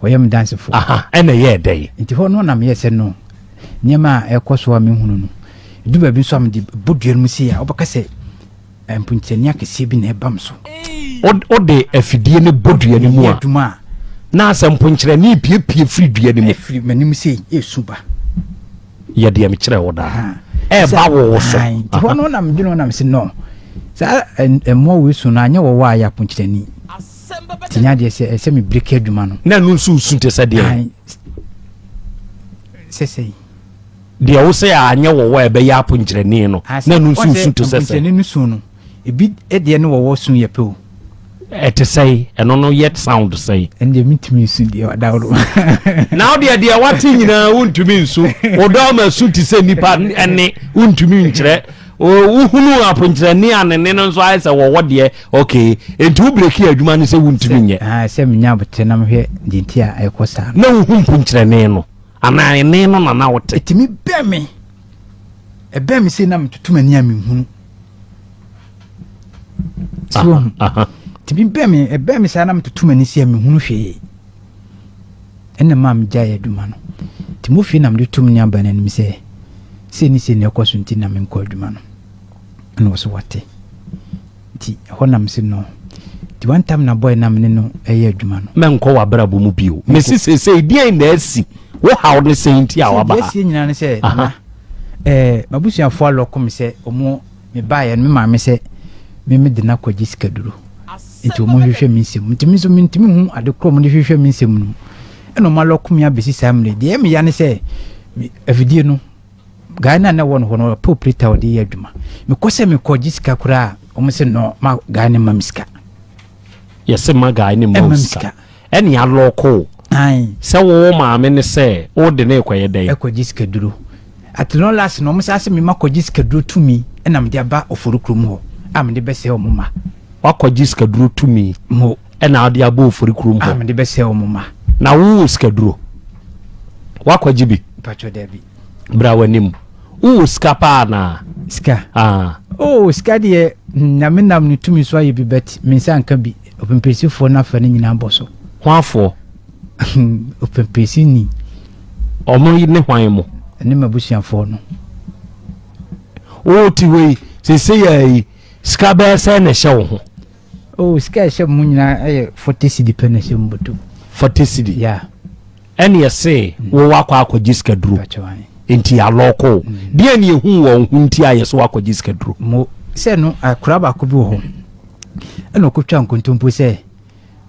D: o yam dance fo
B: ene ye dey
D: nti ho no na me yese no nyema ekoso me hunu no du ba bi so am di bodua mu si ya obaka se empunchenia kese bi na ebam so
B: o de afidie ne bodua ne mu a na asemponkyere ni piepie free dua ni mu
D: free manim sei esuba
B: ye de am kyere wo da ba wo so
D: ho no na mdino na mse no sa emo we su na anya wo wa ya ponkyere ni tinya de se me break aduma no
B: na no su sunte se de
D: se
B: de wo se anya wo wa be ya ponkyere ni no na no su sunte se
D: ni no su no ebi de ne wo sun ye pe o
B: to say and no yet sound say
D: and the meet me soon dear
B: now dear what thing won't to mean so or dama suit to say nipa and won't to mean chere o hunu apontre ni anene no so I say what dear okay and to break here aduma ni say won't to mean
D: say me nya bote na hwe dinti a ekosa
B: na hu pontre ne no ana ne no na wote
D: etimi be me say na mtutu mani ami hunu so tibi be me sa na mtutu mani si ami hunu hwe ene mam jaye adwuma no ti mo fi na me tum nya ba na nim se ni ekoso nti na me nkɔ adwuma no no so wate ti honam se no ti one time na boy na me no ɛyɛ adwuma no
B: me nkɔ wa brabo mu bio me se dia na asi wo how de say nti a waba
D: asi nyina ne se na mabusuafo alɔkom se omo me baayɛ no me ma me se me de na kɔgye sikaduro nti omo hwehwɛ me nsɛm nti me so me ntimi hu ade krom de hwehwɛ me nsɛm no ɛno ma lɔkom ya besi samre de me ya ne se afidie no Ghana na won hono proprietor odi adwuma me kose me kɔgye sika kura omo se no ma Ghana ma miska
B: yese ma Ghana ma miska ɛne alɔko
D: ai
B: sɛ wo ma me ne sɛ wo de na ekɔyɛ dɛ
D: ekɔgye sikaduro at no last no omo sase me ma kɔgye sikaduro tumi ɛna me de aba oforukrum ho am de bɛsɛ omo ma
B: wakɔgye sikaduro tumi
D: mo
B: ɛna ade aba oforukrum ho
D: am de bɛsɛ omo ma
B: na wo sikaduro wakɔgye bi
D: pacho debi
B: bra wanim wo skapa na
D: ska ska de na me nam no tumi so aye bi bet me nsa nka bi opempesifo na fa ne nyina boso
B: hwafo
D: opempesi ni
B: omo ne hwan mo
D: ne mabusuafo no
B: o ti we se yi ska ba se na hye wo ho
D: ska hye mu nyina aye 40 cedi pe na hye mboto
B: 40 cedi
D: ya
B: ene ye se wo wakɔ akɔgye sikaduro
D: pacho ai
B: enti alɔko bia ne ehu wɔ hu nti ayɛ so akɔgye sikaduro
D: mo se no akura ba ko bi wo ho eno ko twa nkontompo se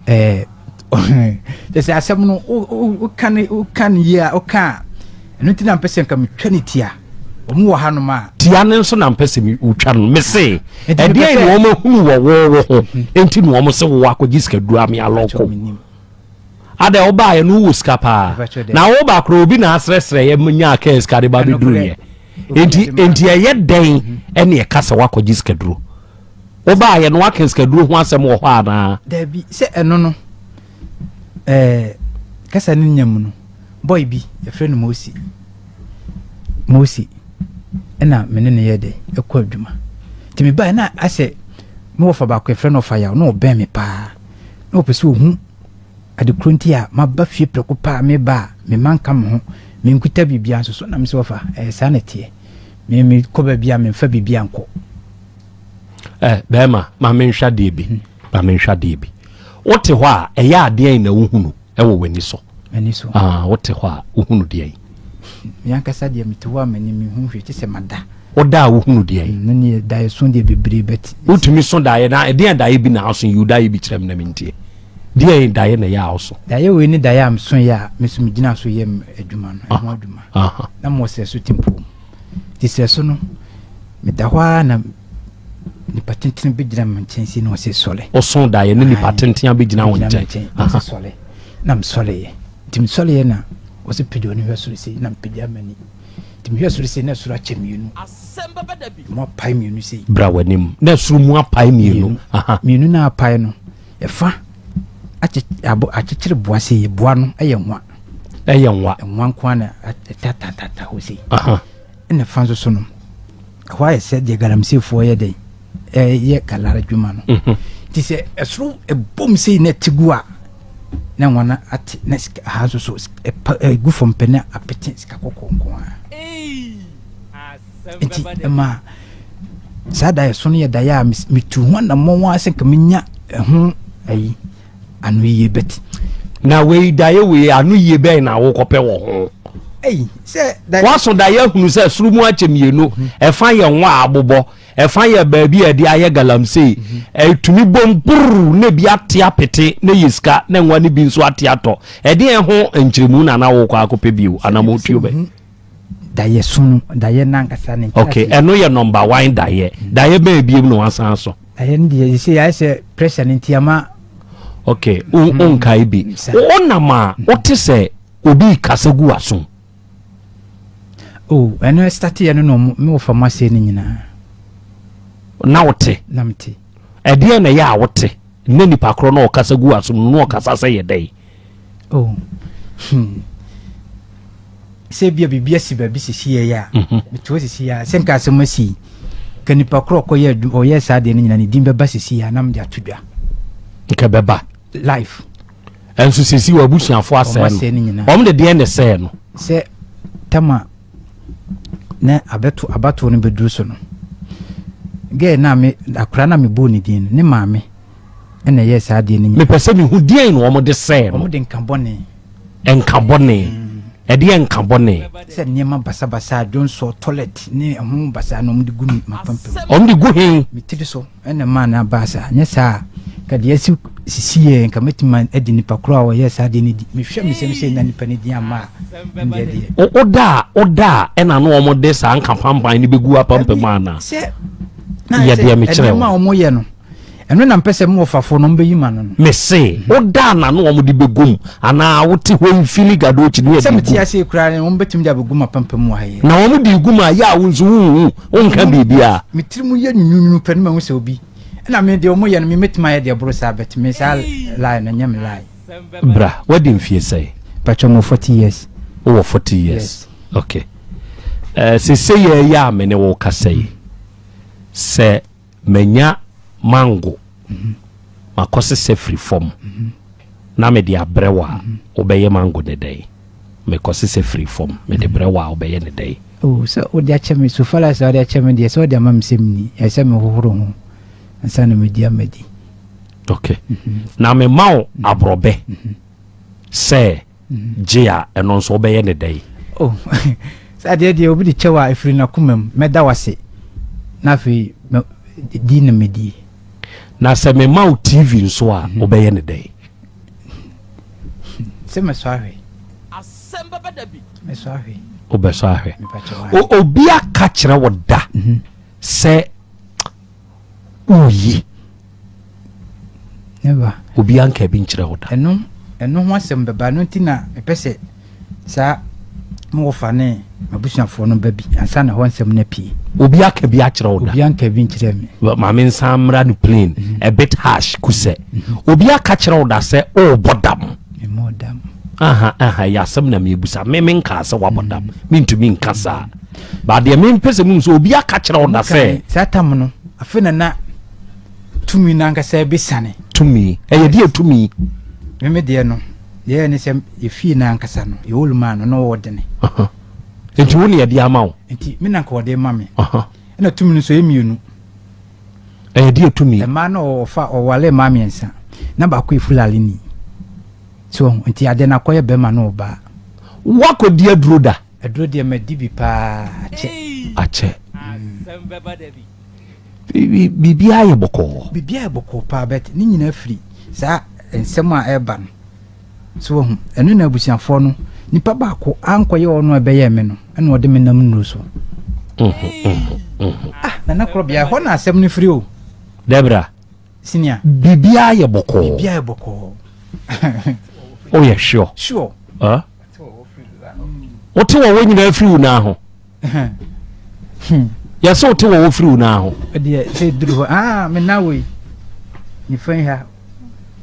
D: se asɛm no o kan ya o ka eno ti na mpese nka metwa ne tia omu wo hanom a
B: tia ne nso na mpese mi utwa no me se ɛdeɛ ne wɔn hu wɔ wo ho enti ne wɔn se wo akɔgye sikaduro ami alɔko ada oba ye no wuskapa na wo ba kro obi na asresre ye nya ka skade ba be duru ye enti ye den ene ye kasa wakɔgye skaduro oba ye no waka skaduro ho asɛm wo hɔ ana
D: da bi se eno no kasa ni nyam no boy bi ye friend Mosi ena mene ne ye de ekɔ adwuma ti me ba na ase me wo fa ba kɔ friend of fire no be me pa no pese ohu ade kronti a maba fie preko pa me ba me manka mo me nkuta bibia so na me se wofa sanete me koba bia me fa bibia nko
B: bema ma me nhwa de bi wote hɔ a ɛyɛ ade na wohunu ɛwɔ wani so wote hɔ a wohunu de ai
D: me ankasa de me to wa mani me hu hwe ti se mada
B: oda wohunu de ai
D: no ne da so de bebre bet
B: wotumi so da ye na ɛde da ye bi na so you da ye bi kyerem na mentie dia daye na ya also
D: daye we ni daye am so ya mesum gina so ye adwuma no ho adwuma na mo se so tempo ti se so no me da hwa na ni patentin be gina man chensi no se sole
B: o so daye ni patentin be gina won chen
D: sole na m sole ye tim sole ye na o se pedo ni hweso se na mpedia mani tim hweso se na sura chemienu asemba badabi mo pai mienu se
B: bra wanim na suru mu apai mienu
D: mienu na apai no e fa achechire boase ye boano eyenwa nko na tata hosi ene fanzo so no why said the galamsefo ye dey ye kalara dwuma no ti se esro ebom sei na tigua na wana ati na hazo so gufom pena apete ska kokonko asemba ma sada ye so no ye da ya mitu ho na mo wa se kaminya ho ayi anu ye bet
B: na we daye we anu ye be na wo kopɛ wo ho
D: se
B: waso daye hunu se surumu achemienu ɛfa ye nwa abobɔ ɛfa ye baabi ade aye galamsey tumi bompuru na bi ate apete na yiska na nwa ne bi nso ate atɔ ɛde ho nkyeremu na wo kɔ akopɛ biu anamotuo be
D: daye sunu daye nankasa ne
B: okay eno ye number 1 daye be biem no wasan so
D: daye ndi se ya se pressure ntiama
B: okay kai bi onama ote se obi kasagu aso
D: eno start ye no me wo pharmacy ni nyina
B: na wote
D: namti
B: ede na ya wote ne nipa kro na okasagu aso no okasa se ye dai
D: se bia si ba bi sisi ye ya bitwo sisi ya se nka asomasi ka nipa kro ko ye o ye sa de ni nyina ni dimbe ba sisi ya nam dia tudwa
B: nke beba
D: life
B: enso sesi wa busuafo asɛ no om de de ne sɛ no
D: sɛ tama na abato no beduru so no ge na me akra na me bo ni din ne maame ena yɛ saa de ni
B: me pɛsɛ me hu din no om de sɛ no
D: om de nkabɔne
B: ɛde nkabɔne
D: sɛ nneɛma basa donso toilet ne ho basa no om de gu mapampam
B: om de gu hin
D: metiri so ena ma na basa nyɛ saa ka de asi sisie nka metima edi nipa kro a wɔyɛ saa de ni di me hwɛ me sɛ na nipa ne di ama ndɛ de
B: oda ɛna no om de saa nkapampan ne begu apampam ana
D: sɛ
B: yɛ de me kyerɛ
D: ma om yɛ no ɛno na mpɛsɛ mo fafo no mbeyi ma no
B: me se oda na no om de begum ana wote ho mfili gado chi ne
D: sɛ meti ase kura ne om betim de abegum apampam wa haye
B: na om de gum a ya wonso hu onka bibia
D: metiri mu yɛ nyunyu pɛ no ma hu sɛ obi na me de om yɛ no me metima yɛ de bro sa bet me sa lie na nyam lie
B: bra what in fear say
D: patcho mo 40 years
B: over 40 years okay se say ya me ne wo kasai se menya mango makose se free form na me de abrewa obeye mango de day me kose se free form me de brewa obeye ne day
D: oh so o de acheme so fala so de acheme de so de mam semni e se me hohoro ho ansa na me di amedi
B: okay na me mawo abrobe se jia eno so obeye ne day
D: oh sa de obi de chewa efiri na kumam meda wase na fi di na medi
B: na se me mawo TV nso a obeye ne day
D: se me swahwe asemba badabi me swahwe
B: obeso ahwe obi aka kire wo da se uyi
D: never
B: obi anka bi nkire wo da
D: eno ho asem beba no ntina epese sa mo fa ne abusuafo no babi ansa na ho asem na pie
B: obi aka bi akire wo da
D: obi anka bi nkire me
B: ma me nsamra no plane a bit harsh kuse obi aka kire wo da se o bodam
D: modam
B: aha ya asem na me busa me nka se wa bodam me ntumi nka sa ba de me pese mu so obi aka kire wo da se
D: satam no afena na tumi na nka se besane
B: tumi eye die tumi
D: me de no ye ne se efi na nka sa no e oluma no wodene
B: enti woni ye de ama wo
D: enti me na nka wode ma me na tumi no so emienu
B: eye die tumi
D: e ma no ofa owale ma me nsa na ba ko ifulale ni so enti ade na koye be ma no ba
B: wako die adroda
D: de ma dibi pa
B: ache bibia ye boko
D: pa bet ni nyina firi sa ensem a eba no so enu na abusiafo no nipa ba ko ankoye ono ebeye me no ena ode me nam nuru so na Krobea ho na asem no firi o
B: Debra
D: sinia
B: bibia ye boko oh yeah sure ote wo nyina firi na ho ya so ote wo firi na ho
D: de se duru ho me na we ni fan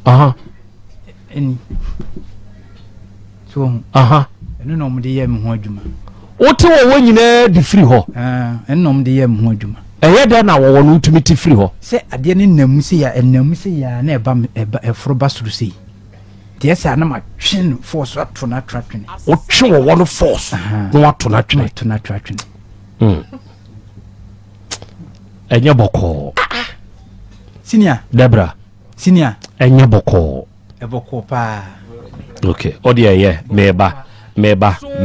D: ha eni so enu no mo de ye me ho adwuma
B: ote wo nyina di firi ho
D: enu no mo de ye me ho adwuma
B: eye da na wo no utumi ti firi ho
D: se ade ne namu se ya na eba eforo basuru se de esa na ma twin force ato na twatwene
B: o twe wo no force no ato na twatwene enye boko
D: sinia
B: Debra
D: sinia
B: enye boko
D: eboko pa
B: okay odiye meba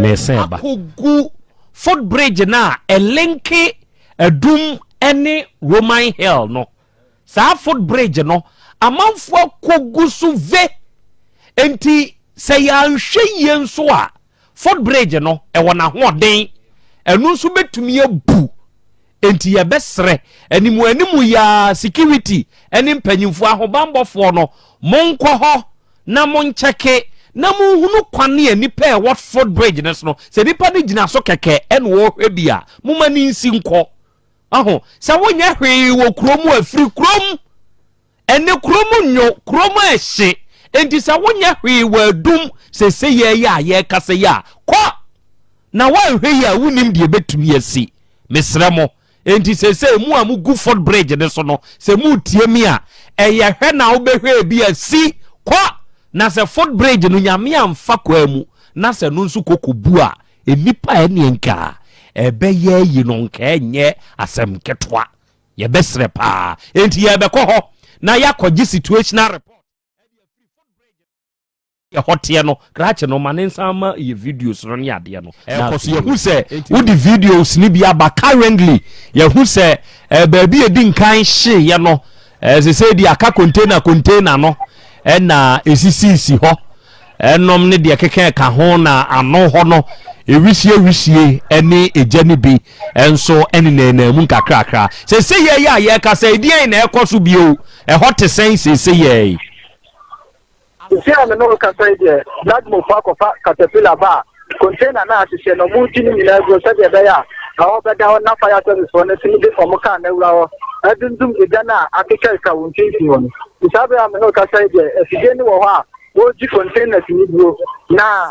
B: meseba kogu footbridge na elenke edum any Roman hill no sa footbridge no amanfo kogu su ve enti se ya nhwe yenso a footbridge no e wona hoden enu nso betumi abu enti ye besre animu ya security eni mpanyimfo ahobambofo no monko ho na moncheke na munhunu kwane anipa e Watford Bridge no se nipa ne gina so keke ene wo hwebia mumani nsi nko aho se wonya hwe wo kromu afiri krom ene kromu nyo kromu ehye enti se wonya hwe wo adum se ye kase ya ko na wa hwe ya wunim de betumi asi mesremo enti se mu amu Watford Bridge ne so no se mu tie mi a eye hwe na wo behwe bi asi ko na se footbridge no nyame amfa kwa mu na se no nso kokobu a enipa ene nka ebeye yi no nka enye asem ketwa ye besre pa enti ye bekọ ho na yakogi situational report ye hotie no krache no manensama ye videos no ne ade no na so ye hu se wo di videos ni bia ba currently ye hu se baabi edi nkan hye ye no se di aka container no na esisi ho enom ne de keke ka ho na ano ho no ewisie ene ejani bi enso ene na mu kakrakra se ye ya ye ka se dien na ekoso bio hote sense se ye
F: see am no ka say there that mo fa ko fa caterpillar ba container na asise no mu tini ni na go se de be ya awo be da na fire service for na sini de for mo ka na wura ho adundum ejana akeka ka won tinti won isabe am no ka say there efide ni wo ho a wo ji container ni bro na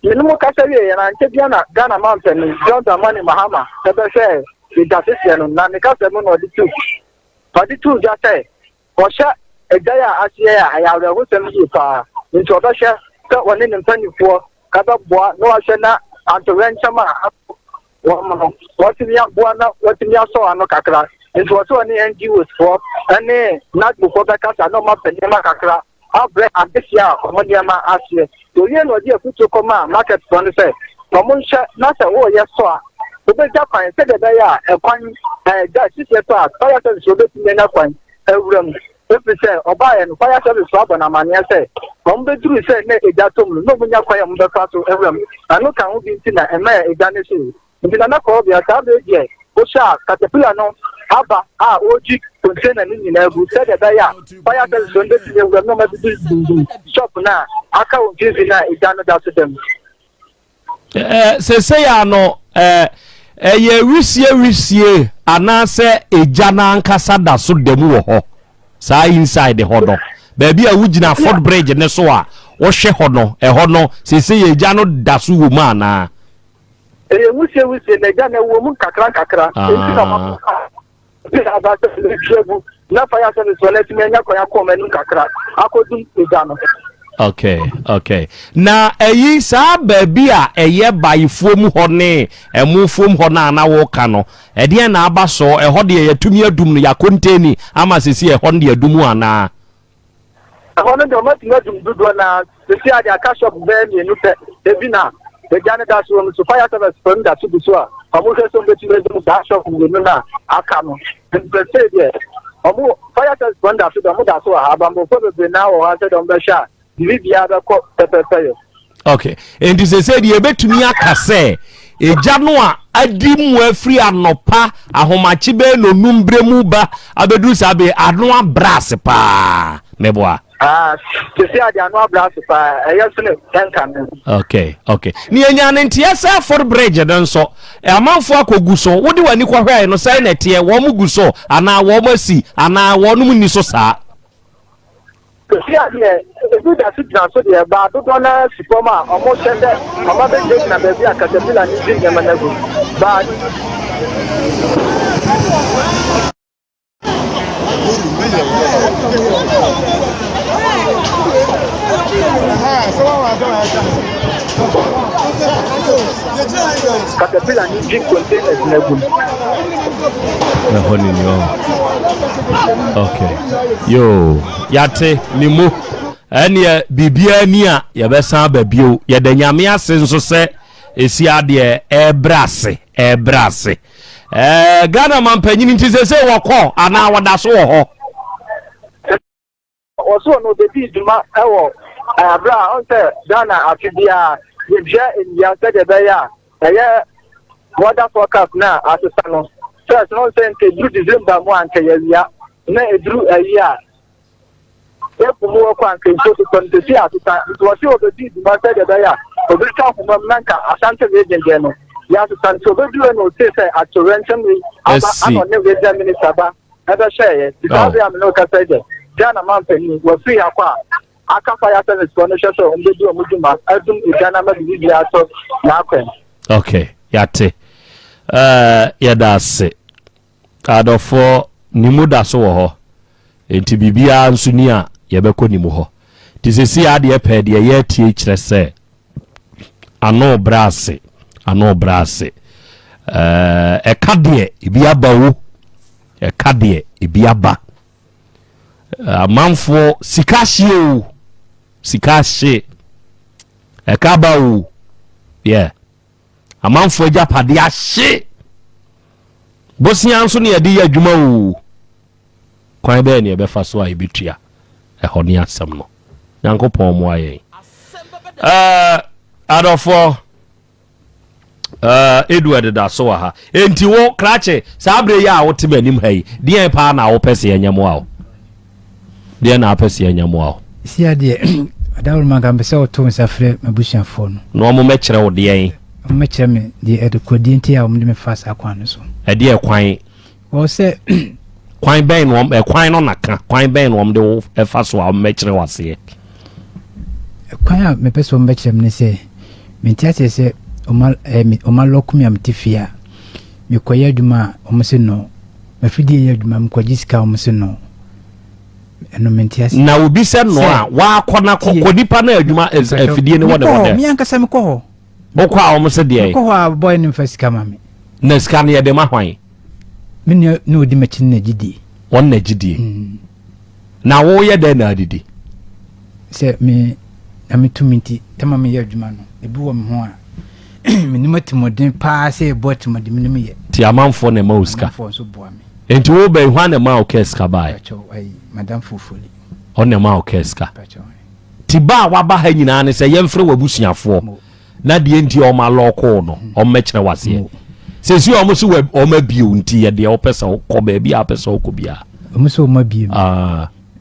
F: minimum kasa we na nke bia na Ghana mountain ni John Dramani Mahama ebe se the dasese no na ne kasa mu no di two ja say o sha ejaya asiye ya ayawe ho sem yi pa nti obehye se woni ne mpanifo ka ba boa no ahye na antorenchama watimi ya boa na watimi ya so ano kakra nti wo so ni NGOs for ene na gbo be kasa no ma penema kakra abre adesia omodiama asiye to ye no die futu koma market fund say omunhye na se wo ye so a obe japan se de be ya ekwan da sisi to a fire service obetime na kwan ewuram efi say obaye no fire service so abona mane say ombe duru say na ejatom no munya kwan ombe fa so ewuram anu kan ho bi ntina ema eja ne so ntina na ko bia ka be je o sha caterpillar no aba oji container ni na egu se de be ya fire service so ndeti ewuram no ma bi shop na aka o ntizi na eja no da so dem
B: se ya no ye wisie anase eja na ankasa da so dem wo ho sa inside ho no baabi a wugina Fort Bridge ne so a wo hwe ho no ho no se ye eja no da so wo ma na
F: wisie na eja na wo mu kakra enti na ma na fire service wala ti menya ko ya ko menu kakra akodum eja no.
B: Okay. Na sa baabi a eye bayifuo mu ho ne emufuo mu ho na wo ka no de na aba so ho de yatumi adum no ya container ama sesi ho de adumu ana
F: ho no de matumi adum dudu na sesi ade aka shop be mi nu pe ebi na de jane da so so fire service from da so a amu se so beti be da shop no na aka no de say there amu fire service from da so a abambo fo be na wo ha se do be sha Libya ko pepepe.
B: Okay. And this is said ye betumi akase eja no a adi mu afri anopa ahomachi be no numbre mu ba abedu sabe ano abrase pa meboa.
F: To see adi ano abrase pa eyesune tenkan.
B: Okay. Ni enya ne ntia sa for bridge den so amanfo akogu so wodi wani kwahwe no sai na tie wo mu gu so ana wo masi ana wo no mu ni so saa.
F: See here, do that so the about $2 Sipoma, almost send that. I'm not taking a baby a caterpillar and using them and but caterpillar and using containers in
B: okay. Yo, yate nimu ene bibia ni a ye besan ba bio ye da nyame ase nso se esi ade ebrase Ghana mampanyini nti se wokọ ana wada so wo ho
F: also no the biduma ewo abra on se Ghana afibia ye bia endia se de be ya water forecast na asesa no first no say nke dru December mo anke ya na edru ayi epumu kwa nke so to kontesi asesa so se obedi duma se de be ya obirika kuma nanka asante we no ya asesa so obedi no say atorencham ano ne we the minister ba ebe share because am no ka say de Ghana mampani wo free akwa aka fire service for no so obedi omuduma adum Ghana ma bi ya so na akwen.
B: Okay, yate yadase adofo nimu da so ho enti bibia nso ni a yebekọ nimu ho tisesi ade pe de ye tie kire se ano brase ekade ebi abawo ekade ebi aba amanfo sikashie ekabawo amanfo japade ahye bosia nso ne yede ya adwuma wo kwan be ne ebefa so a ebetua ehoni asem no yankopon mo ayen adofo Edward da so ha enti wo krache sabre ya wo tebe anim hai de pa na wo pese yanyamo awo de na pese yanyamo awo
D: sia de adawul magam se o to nsafre mabusiafo
B: no mo mekere wo de yen
D: mekere me de edukodi nti a wo me fasa akwan so
B: ede e kwan
D: wo se
B: kwan ben no e kwan no naka kwan ben no de wo efa so a mekere wase
D: kwan a me pese wo mekere me se mentiate se oma lokumi amtifia mikoya adwuma omse no mafidi ya adwuma mkwajiska omse no eno mentiase
B: na obi se no a wa akona kokodipa na adwuma afidie ne wode wode
D: mi ankasa me ko ho
B: bokwa omse de
D: ko ho boy ne fasika mame
B: na ska ne de mahwan
D: me ne odi machin na gidi
B: won na gidi na wo ye de na adidi
D: se me ametuminti tamame ya adwuma no ebi wo me ho a minimati modin pa se bot modin minim ye
B: ti amanfo na ma uska
D: fo so boa me
B: enti wo be hwa na ma okeska bai
D: madam fufuli
B: on ma okeska ti ba wa ba ha nyina ne se yemfre wabusuafo na de enti o ma loko no o mekere wase se si o mo so o ma bio nti ye de o pesa ko ba bia pesa ko bia
D: o mo so ma bio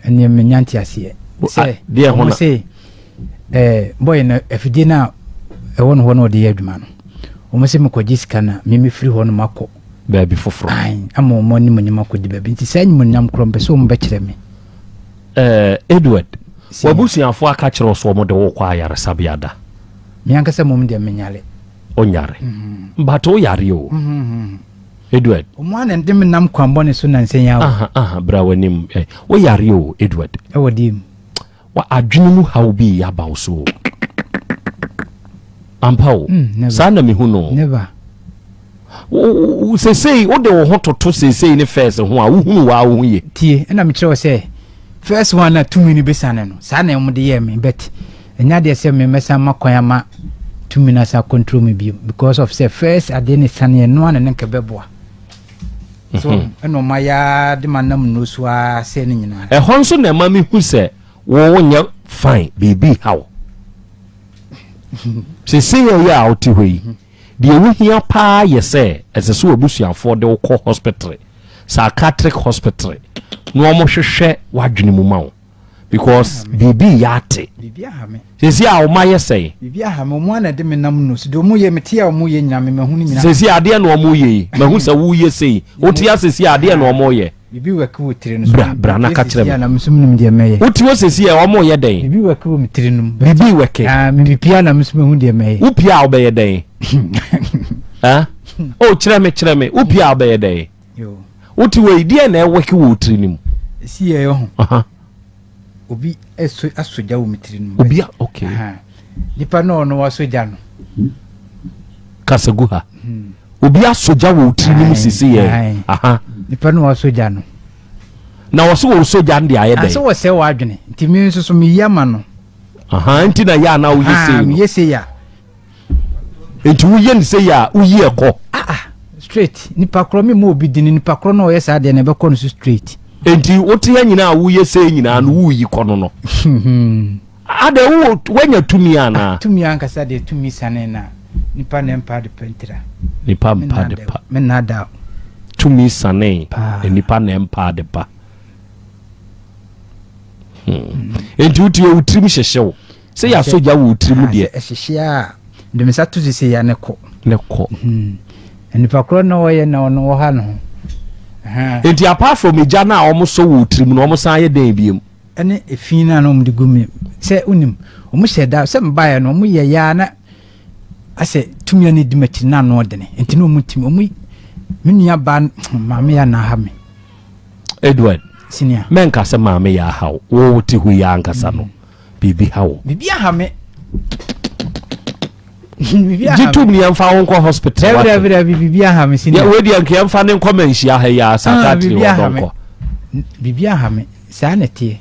D: ene me nyanti ase se
B: de ho na
D: se boy na afidi na ewon ho no de adwuma no o mo se me ko gisika na me free ho no mako
B: baby foforo
D: ai ama o mo ni mo nyama ko di baby nti sanyi mo nyam kro mpe so mo be kire me
B: Edward wabusuafo aka kire so mo de wo kwa yare sabiada
D: mi ankasa mo de menyale
B: onyare mbato yare o Edward
D: o mo an ndem nam kwambo ne so na nsenya
B: bra wanim wo yare o Edward
D: e wodi
B: wa adwene mu hawo bi ya ba so ampao sana mi hu no
D: never
B: sesei o de wo hototo sesei ne first ho a wo hunu wa wo ye
D: tie na me kire se first one na 2 minutes besane no sana mo de ye me bet enya de se me mesa makwan ma 2 minutes a control me bio because of say first ade ne sane no an ne nkebeboa so eno maya de manam no so a se ne nyina
B: honso na ma mi hu se wo nya fine baby how sesei ya oti hoi de wuhia pa yese eseso obusuafo de wo hospital psychiatric hospital no omo hwehwe wadwene mu mawo because bibi yate
D: bibi ahame
B: sesi a o ma yese
D: bibi ahame mo ana de menam no so do mo ye metia o mo ye nyame me hu ni nyina
B: sesi ade na o mo ye mahu se wo ye sei o ti sesi ade na o mo ye
D: bibi weke wo tire no so
B: bra na ka kire me
D: na msum de meye
B: o ti wo sesi e o mo ye den
D: bibi weke wo tire no
B: bibi weke
D: mi pia na msum hu de meye
B: wo pia o be ye den o kire me wo pia o be ye den
D: yo
B: wo ti we die na e weke wo tire nim
D: si ye ho obi asoja wo mitiri no
B: obi okay
D: nipa no no wasoja no
B: kasaguha obi asoja wo tiri nim sisi ye
D: nipa no wasoja no
B: na wo so soja ndi aye den
D: so wo se wa adwene nti mi nso so mi yama no
B: nti na ya na wo yese
D: mi yese ya
B: nti wo ye nse ya wo ye ko
D: straight nipa kro mi mo obi dini nipa kro no yesa de na be ko no straight
B: enti wote ya nyina wo yese nyina no wo yi kono no ade wo wanya tumi ana
D: tumi ankasa de tumi sane na nipa na empa de pentira
B: nipa mpa de pa
D: me nada
B: tumi sane nipa na empa de pa enti wote wo trim hyehyew se ya soja wo trim de
D: hyehye a de me satu sisi ya ne ko nipa kro no wo ye na ono wo ha no
B: enti apart from ejana omo so wo trim no omo san ye den biem
D: ene efina no mde gumi se unim omo sheda se mbaye no omo ye ya na ase tumia ne dimachi na no de ne enti no omo tim omo menua ba maame ya na ha me
B: Edward
D: sinia
B: menka se maame ya ha wo ti hu ya ankasa no bibi hawo
D: bibi ahame
B: jitu ni amfa wonko hospital
D: every bibi ahame sini
B: ya wedi anke amfa ne nkoma nhia ha ya sakatri wonko
D: bibi ahame sa na tie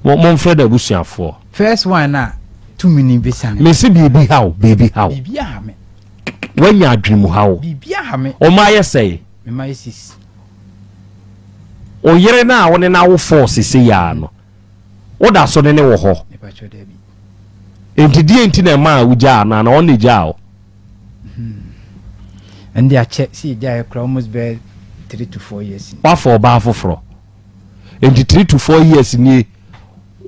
B: mo mfred abusuafo
D: first one na 2 minutes besane
B: me si bibi hawo
D: bibi ahame
B: wanya adwemu hawo
D: bibi ahame
B: o ma yesey
D: me ma yesis
B: o yere na woni na wo force se ya no wo da so ne wo ho
D: me pa cho debi
B: entidie ntina ma uja na on ne jao
D: and they check see they are almost be 3 to 4 years
B: wa for ba foforo enti 3 to 4 years ni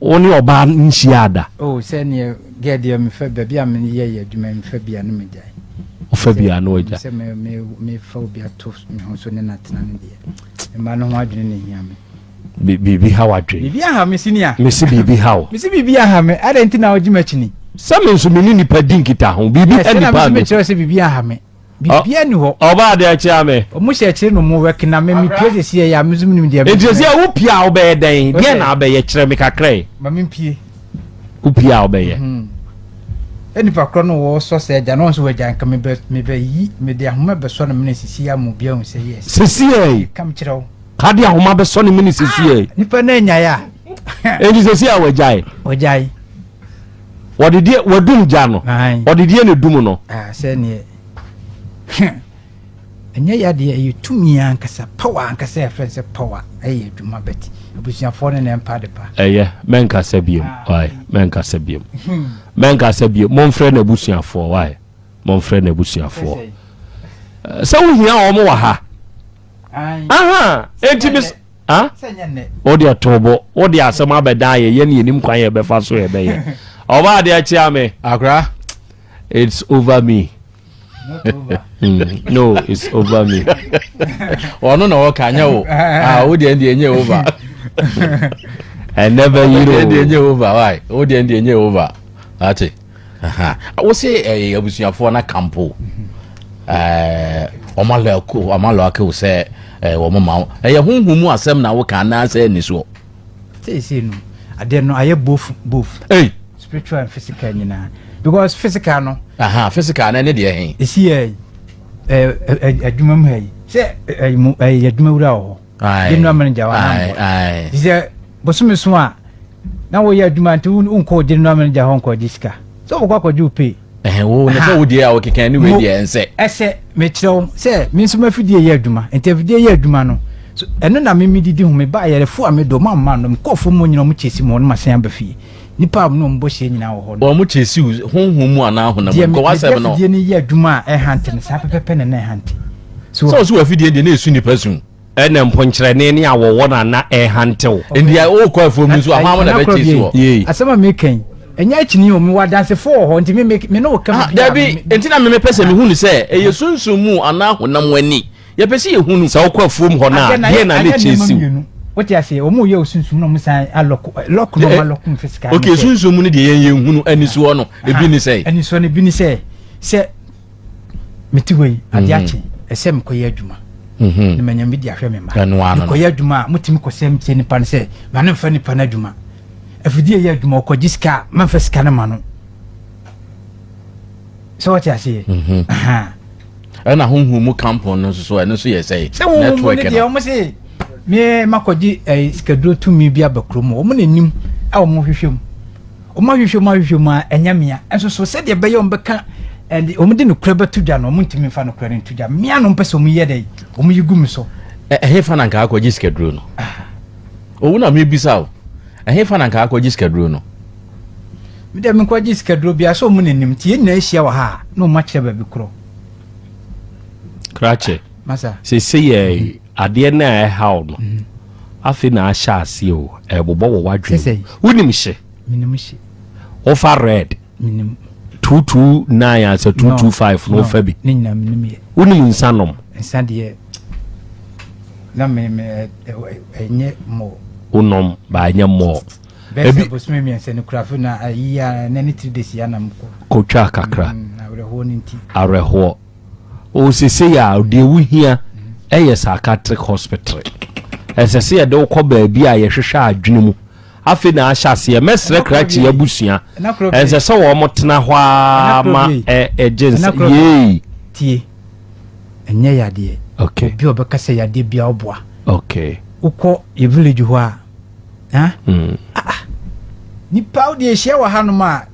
B: oni oba nhiada
D: oh say ne get there me fa bia am ye adwuma me fa bia no me jai
B: o fa bia no ja
D: say me fa bia to me ho so ne na tena ne dia ma no ho adwene ne hia me
B: bibi hawadwe
D: bibi aha me sinia
B: me si bibi hawo
D: me si bibi aha me adenti na ogima chini
B: same so me ni nipa dinkita ho bibi enipa
D: me chiro se bibi aha me bibi ani ho
B: oba de achi ame
D: o mu se chire no mu work na me pie se ya me zum nim dia
B: enti se wo pia wo be den dia na be ye chire me kakrai
D: ma me pie
B: wo pia wo be ye
D: enipa kro no wo so se ja no so wajan ka me be yi me de ahoma be so na me sisi ya mu bia hu se yes
B: sisi ei
D: kam chire wo
B: kadi ahoma be so ne me sisi ei
D: nipa na nya ya
B: enti sisi a wajai wodidie wadum ja no wodidie ne dum no
D: se ne enye ya de e tumi ankasa power ankasa friends power eye dwuma beti abusuafo ne empa de pa
B: menka sabiem why menka sabiem mon frɛ na abusuafo why mon frɛ na abusuafo so wo hia o mo wa ha aha enti bis
D: senya ne
B: odi atobo odi asem abedan ye ne nim kwan ye befa so ye be ye oba de achi ame
C: akra
B: it's over me. No, it's over me.
C: Ono na wakanya wo. Wo de ndi enye over.
B: I never you know.
C: Ndi enye over why? Wo de ndi enye over. Ati. Aha. Wo say abusuafo na campo. Omalo ako say wo mama. Hunhumu asem na wo kan na say ni so.
D: Say no. Ade no aye both.
B: Hey,
D: spiritual and physical nyina. Because physical no
C: physical na ne de hen
D: isi adwuma mu hayi se adwuma wura ho de no manager wa na se bosume so a na wo ya adwuma nti unko de no manager ho nko diska so wo kwa ju pay
C: wo ne so wo de a wo kekan ni we de ense
D: ese me kiro se me so mafidie ya adwuma enti afidie ya adwuma no so eno na me didi hu me ba yere fu amedo mamma no mkofo mo nyina mo chesi mo no masan ba fie nipa no mbo hye nyina wo ho no
C: mo chesi honhum ana ho na ko wasem no
D: die ni ya adwuma e hante ne sa pepepe ne na hante
C: so so afidie de na esu nipa sun
B: ene mponkyere ne awowo na e hante wo
C: ndi o kwa afo mu so ahwa mo na be chesi wo
D: asema me kan enya chini o mi wadanse fo ho nti me no ka
C: da bi enti na me pese me hunu se e yesunsun mu ana ho na mwani ye pese ye hunu
B: sa okwa fom ho na ye na ne chesi
D: what you say o mu ye osunsun no musan lock no malok physical
C: okay sunsun mu ne de ye hunu ani so no e bi ni say
D: ani so ne bi ni say se metiwei ade achi esem ko ye adwuma ne manyam bi di ahwe me ma ko ye adwuma mutimi ko sem tie nipa ne say ma ne fa nipa na adwuma afidie ye adwuma ko jiska man fa sika na ma no so what you say aha
C: ana honhum mu campaign no so eno so ye say
D: network ne o mo say me makoji schedule to me bia bakromo o mo nanim a o mo hwehwem o ma hwehwem a enyamia enso so se de be ye o beka and o mo de no kraba to dwa no mo ntimi fa no kraba to dwa me anom pese o mo ye dai o mo yigum so
C: fa na nka akoji schedule no o wona me bisa o fa na nka akoji schedule no
D: me de me kwaji schedule bia so o mo nanim tie na ehia wa ha na o ma kire ba bi kro
B: krache
D: masa
B: se ye ade na e haw no afi na asha ase o e bobo wo wadwe wonim hye
D: minim hye
B: offer red
D: minim
B: 229 as 225 no fa bi
D: ninna minim ye
B: wonim nsanom
D: nsade na me enye mo
B: unom ba nya mo
D: ebi bosme mi ense ne krafo na ayiya na ni 3 days ya na mko
B: ko twa kakra
D: na reho ni nti
B: areho o sese ya de wuhia psychiatric hospital esese ya de ko ba bi a ye hwehwe adwene mu afi na ahyase mesre krachi abusua ense se wo motena hwa ma agency ye
D: tie enye yade
B: okay
D: bi obekasa yade bia oboa
B: okay
D: uko e village ho a ni paudi e hia wa hanom a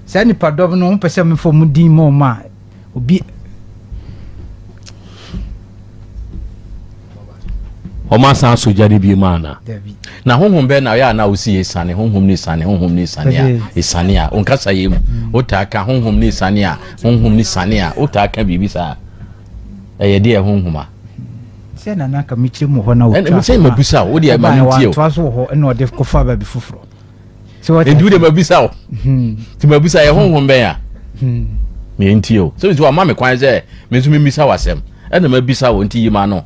D: sa ni padom no pese me fo mu din mo ma obi
B: o ma san so jade bi mana
C: na honhom be na ya na osi esane honhom ni sane a esane a onkasa yem otaka honhom ni sane a otaka bibisa eye de honhom a
D: se na naka michire mu ho na o
C: en se mabusa o de ma ntio
D: to aso ho en o de kofa ba bi fufuro
C: so what do de mabusa o ti mabusa ye honhom be ya me ntio so ti wa ma me kwan se me nso me misa wasem en na mabisa wo nti yima no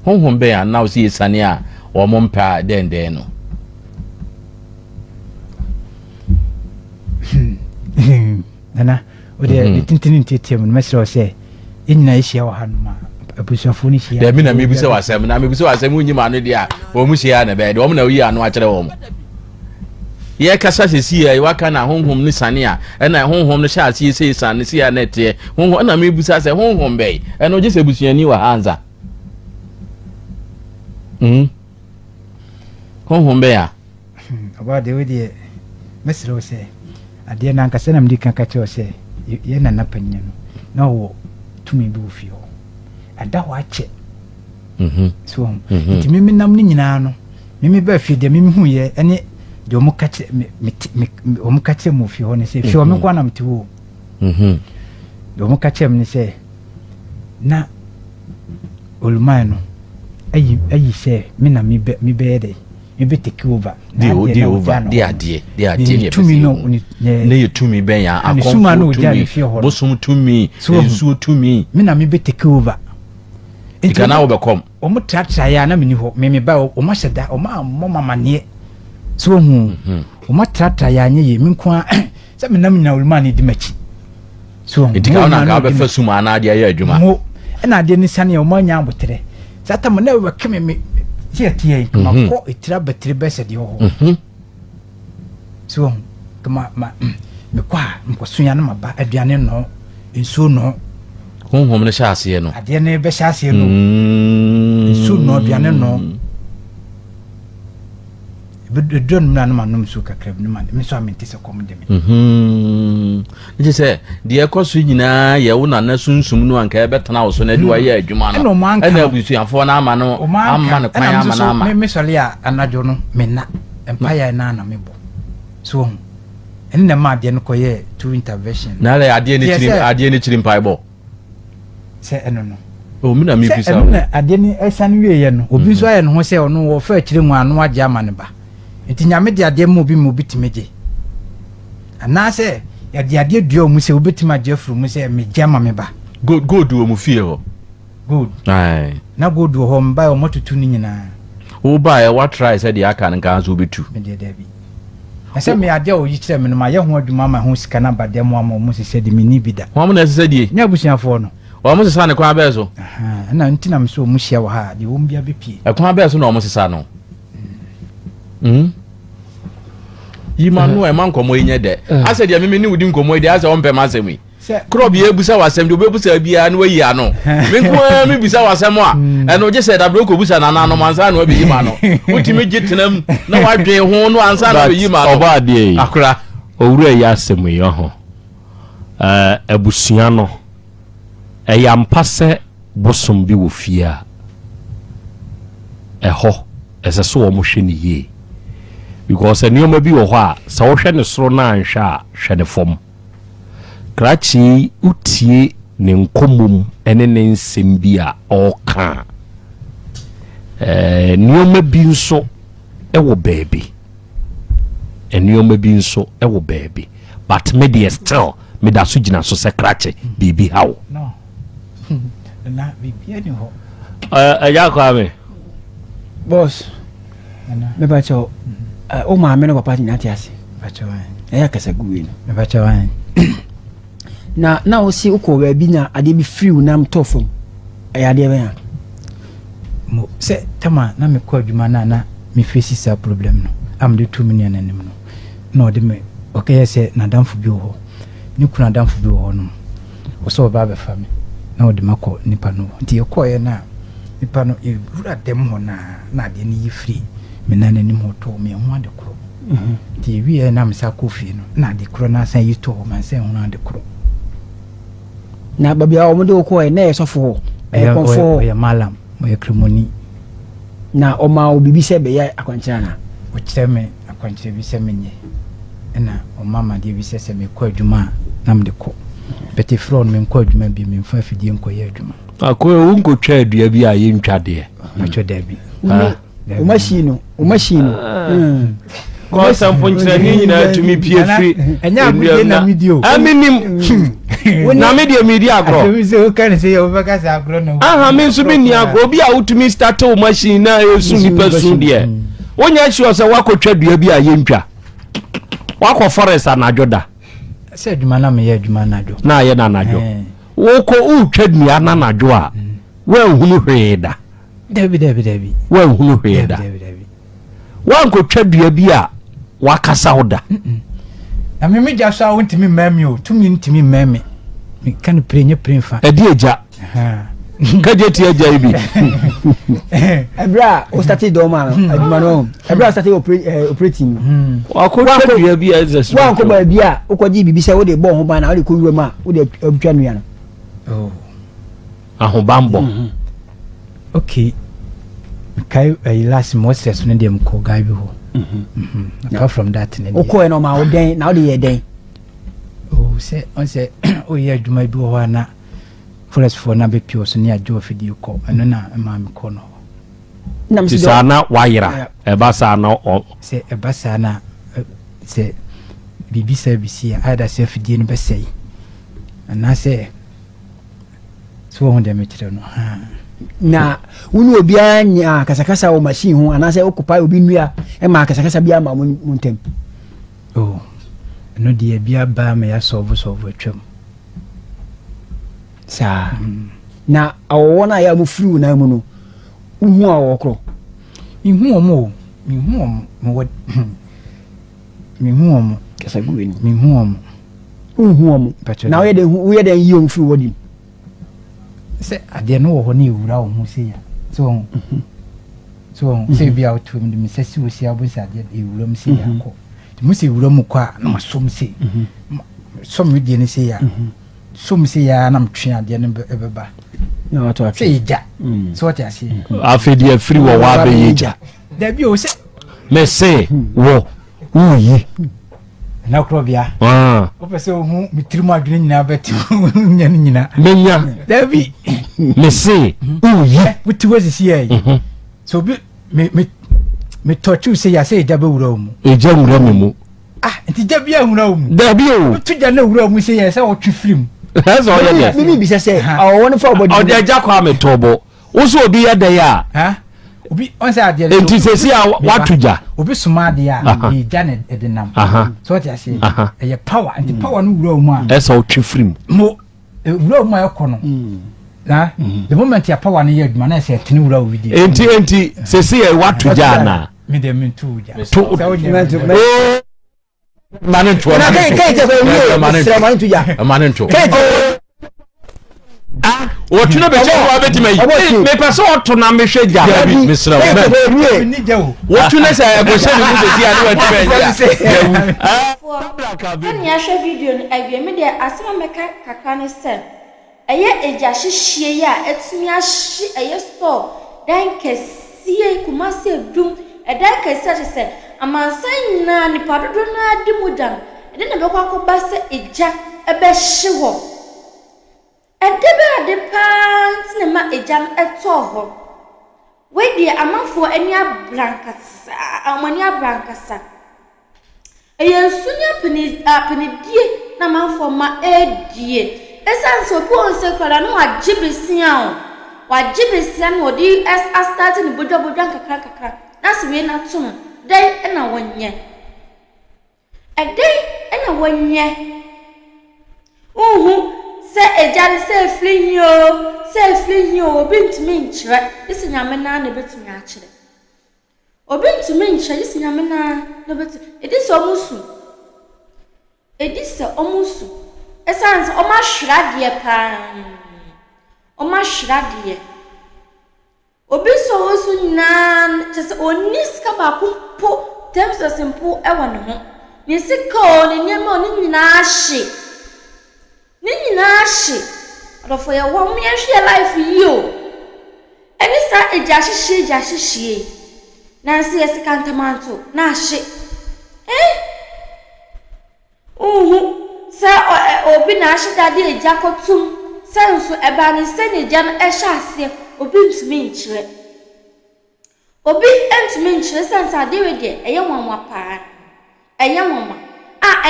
C: honhom be ya na o si esane a o mo mpa den no
D: nana o de tintinin tietiem no mesro se inna ishia wa hanuma abusuafo ni hia
C: de me na me bisa wasem unyima no dia o mu hia na be de o mo na yi anu a kire wo mo ye kasa sesi ya waka na honhom ni sane a na honhom no sha ase sei sane si ya na te honhom na me bisa se honhom be e no je se busuani wa hanza honhom be ya
D: aba de we de mesro se ade na nka se na mdi kan ka che o se ye na napanya no na wo tumi bi wo fi ho ada wa che so nti mimi nam ni nyina no mimi ba fi de mimi hu ye ene de o mu ka che o mu ka che mu fi ho ne se fi o me kwa na mti wo de o mu ka che me se na olumai no ayi se me na mi be de mi be take over
C: di over di adie ne
D: tumi no
C: ne ye tumi ben ya
D: akon no tumi
C: bosum tumi ensuo tumi
D: me na mi be take over
C: ikana wo bekom
D: o mu tratra ya na mini ho me ba o ma hyeda o ma mama ne so hu o ma tratra ya nye ye mi nko se me na mi na ulma ne di machi so
C: itika na ka be fasuma na ade ya adwuma
D: mo na ade ni sane o ma nya abotre sata mo na we keme me tie kuma ko itira batiri bese di ho so kuma me kwa mkosunya na maba aduane no ensuo no
C: honhom ne hyase no
D: ade ne be hyase no ensuo no aduane no be don na ma no so kakra bi ma me so amenti se kom de me
C: nje se de ekoso nyina ye wo na sunsum no anka e betena wo so na de wa ye adwuma no na abusuafo na ama no amma ne kwan ama na ama
D: me so le a anajo no me na empire na na me bo so enne ma de no koye two intervention
C: na le ade ne chiri mpai bo
D: se eno no
C: o mi na mi bisa
D: o na ade ni esan wie ye no obi so aye no ho se ono wo fa chiri nwa no agye ama ne ba enti nyame de ade mo bi timeje ana se ya de ade duo mu se obetima je furu mu se me jama me ba
C: good wo mu fie ho
D: good
C: ai
D: na good wo ho mba o motutu ni nyina
C: wo ba ya what try se de aka nka so betu
D: me de bi ase me ade o yi kire me no ma ye ho adwuma ma ho sika na ba de mo ama mo se de me ni bi da
C: ho mo na se de
D: nya busuafo no
C: o mo se sa ne kwa be so
D: na ntina me so mu hia wo ha de wo mbia be pie
C: e kwa be so na o mo se sa no yima no e man komo yenye de ase de me ni wudi nkomo de ase on pem asemi Krobea ebusa wasem de obebusa bia na wayi ano me nko me bisa wasem a e no je se da bro ko busa na na no mansa na obi yima no utimi gitenam na wadwen ho no ansa na obi yima no
B: oba de
C: akura
B: owura ya asem ye ho abusua no e ya mpase bosom bi wo fia e ho ese so wo mo hwe ni ye because enioma bi wo ho a sa wo hwe ne soro na anhwa hwe ne fom krachi utie ne nkomum ene ne nsem bi a oka enioma bi nso e wo baby enioma bi nso e wo baby but media still me da so gina so se krachi bibi hawo
D: no na bibi ani ho
B: ya kwa me
G: boss me ba cho o ma me no papa ni atiase
D: ba cho wan
G: ya kasa guwe no
D: me ba cho wan
G: na o si uko ba bi na ade bi free na mtofo ade be ya
D: mo se tama na me ko adwuma na me face sa problem no am de 2 million anim no no de me okay say na damfo bi ho ni kuna damfo bi ho no wo so ba be fa me na wo de makọ nipa no nti ekoye na nipa no e wura dem ho na de ni free me na nanim ho to me ho ade kro nti wi na me sa kofi no na de kro na san yi to man san ho ade kro
G: na babia o mo de ko na esofo ho
D: konfo ya malam mo kremoni
G: na o ma o bibi se be ya akwankyera na
D: o kyereme akwankyera bi se menye na o mama de bi se me kọ adwuma na me de kọ beti from me kọ adwuma bi me fa fidie nkọ ye adwuma
B: akoy unko twa adua bi a ye ntwade
D: macho da bi
G: o machine
B: ko sampo nkyerɛ ne nyinaa tumi pie free
D: enya abuje na video
B: aminim na media agro
D: mi se o kan se o baka sa agro no
B: aha me nso bi ni agro obi a utumi start o machine na esu nipa su de wonya sure se wakotwa dua bi a ye ntwa wakọ forest anajo da
D: se adwuma na me ye adwuma anajo
B: na ye na anajo wo ko utwa dua na anajo a wa hunu hweda
D: Debi
B: wa hunu hweda wa ko twa dua bi a wakasa hoda
D: na me meja so a wontimi mami o tumi ntimi mami me kan prenye fa
B: edi eja kaje ti eja ibi
G: ebra o started do ma aduma no ebra started operating
B: wa ko twa dua bi a exercise
G: wa ko ba bia o ko ji bibi se wo de bo ho ba na wo de ko wura ma wo de abutwa nua no
B: ahobambo
D: okay kai last Moses no dem ko guy bi ho apart from that
G: o ko no ma o den na o de ye den
D: say on say o ye adwuma bi ho na forest for na be pio so ne ajo fidi ko eno na ma me ko no
G: nam
B: si sana wayira e ba sana o
D: say e ba sana say bibi service ya ada say fidi no be say na say so on dem tire no
G: na wonu obi anya kasakasa o machine ho anase okupa obi nua e ma kasakasa bia ma montem
D: no dia bia ba me ya solve atwam
G: sa na awo na ya mu firi na mu no uhu awo kro
D: mihu omo
G: kasa gu eni
D: mihu omo
G: uhu omo na wo ye den yi o firi wodi
D: se ade no wo ne wura wo hu se ya so se bia o tum de me se si wo si abunsa ade e wura mu se ya ko mu se wura mu kwa na masom se som de ne se ya som se ya na mtwe ade ne beba
G: na wato afi
D: se ja so what ya se
B: afedi afiri wo wa be yeja
D: da bi o se
B: me se wo uyi
D: na Krobea o pese o hu mitrimu adwene nyina beti nya nyina
B: menya
D: dabi
B: me se uyi
D: wuti wazisi yayi so bi me tochu se ya se da be wura mu
B: eja wura mu
D: nti da bia wura mu
B: dabi o
D: tu ja na wura mu se ya se o twi film
B: that's all ya
G: bibi bi se awo ne fa obodi
B: o de eja kwa me tobo wo so obi ya da ya
D: obi on say ade
B: enti se si a watuja
D: obi suma ade a e jane edenam so what ya say e power and the power no wura mu a
B: esa o twi film
D: mo wura mu a ekono na the moment ya power no ye aduma na say tini wura video
B: enti se si e watuja na
D: me dem ntu ja
B: manento
G: na kai je ko
B: manento wotuna be chewa abeti mai me pese oto na me hweja misra wotuna say e go se ni be dia ni watu be ja
A: ni a hwe video ni avie me de asema meka kakra ne se eye eja hihie ya etumi ahye eye store dan kesie kumase dum dan kesie se amansan na ni padodo na di mudan ede na be kwa koba se eja ebe hye ho edebe ade pants ne ma ejam eto ho we die amafo ani abrankasa amani abrankasa eyensunya penidie na manfo ma edie esanso bi onse kwara no wajibesia no odi start ni bodwa kakra na siwe na tum dai na wonye edai na wonye se ejari se flinyo bintimi nchire isi nyame na na betumi akire obi ntumi nche yisi nyame na no betu edise omusu essence oma hwrade pa oma hwrade obi so osu nyina chese oniska ba po terms of simple e won ho ni sika o ni nyema o ni nyina ahye adofo ye wo me ahwe life yi o eni sa eja hye na nsi esika ntamanto na ahye sa obi na ahye dade eja kotum senso eba ni se ni eja no ehye ase obi ntumi nkyere sense adewe de eye nwanwa pa eye nwanwa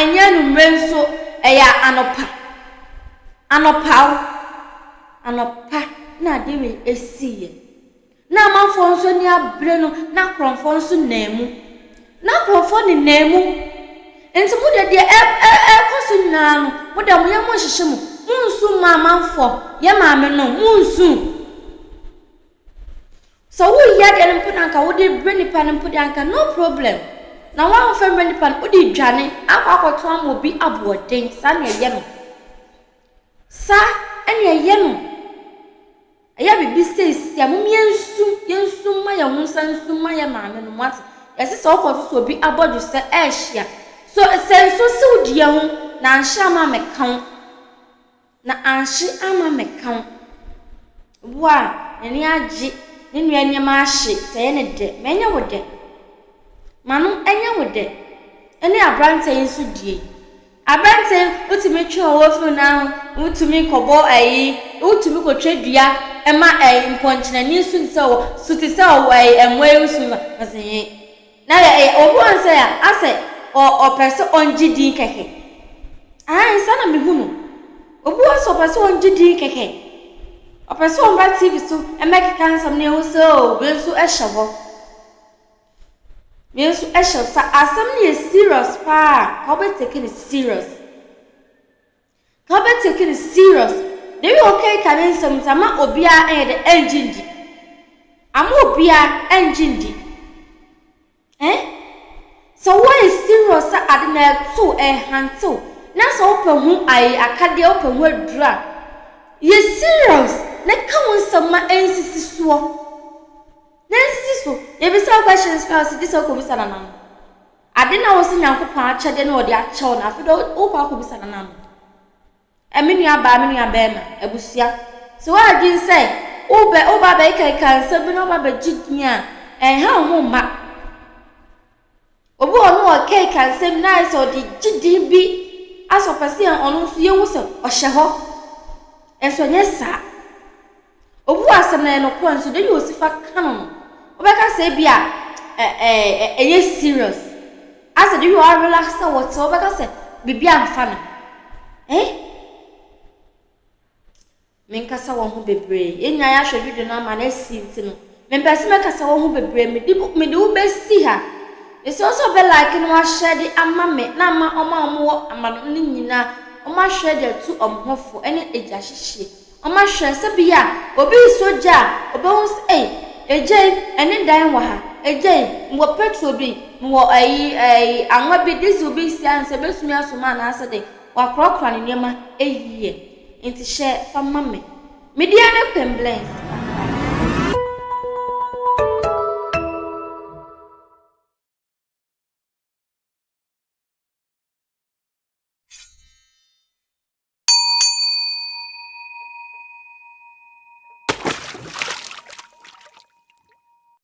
A: enya no mrenso eya anopa na adewe esiye na amanfo nso ni abre no na kronfo nso na kronfo ni nemu enti mu de koso nyina no mu de mu ye mo hyehye mu munsu ma amanfo ye maame no munsu so we ya de mpunanka wo de bre nipa mpunanka no problem na wa fa bre nipa wo de dwane akwakoto am obi aboden sa na ye no sa ene ye no aya bibi says ya mum yensu ma ya hunsansu ma ya maame no mate yesi so okoto so obi abodu se ehia so senso se odi ya hu na anhye ama mekan na anhye ama mekan wa eni agi ni nua nyama ahye se ne de menya wo de manu enya wo de eni abrante yensu die abrante utimi twa wo fu na utimi kobo ayi utimi ko twadua ema mponchina ni su ti se o emwe usu asen na obu anse ya ase o pese onjidi keke sana mi hunu obu anse o pese onjidi keke o pese on ba tv so emeke kansam ne wo so bensu ehyeho bensu ehye sa asem ne serious pa ka be take it serious Dewi okay can some sama obia and the engine di. Ama obia engine di. So what is serious adina so hanto. Na so open hu ai akade open hu adura. Ye serious. Na kan sama ensisi so. Na ensisi so. Ye be some questions first this o ko bisa na nam. Adina wo se nyankopon achede na odi achew na afido o ko bisa na nam. Eminu abema ebusia so agin say oba be kan sabi no ba gidia ha ho ma obu onu o kan sabi na so di gidi bi asopase onu so yewu so ohye ho enso nye sa obu asem na no kon so de yosifa kan obeka say bia eye serious as de you are relax what so obeka say bibia amfa na Menkasa wo ho bebre enya ya hwe video na ma na si ntino mempese mekasa wo ho bebre me de wo besi ha ese also be like no wa share ama me na ma wo ama no nyina oma hwe de tu omhofo ene eja hyehye oma hwe se bia obi soja obi hu eje ene dan wa ha eje mwo petrol bi mwo anwa bi dis obi si anse besumi asoma na ase de wa krokra ne niema ehie Inti share from mommy. Media no complaints.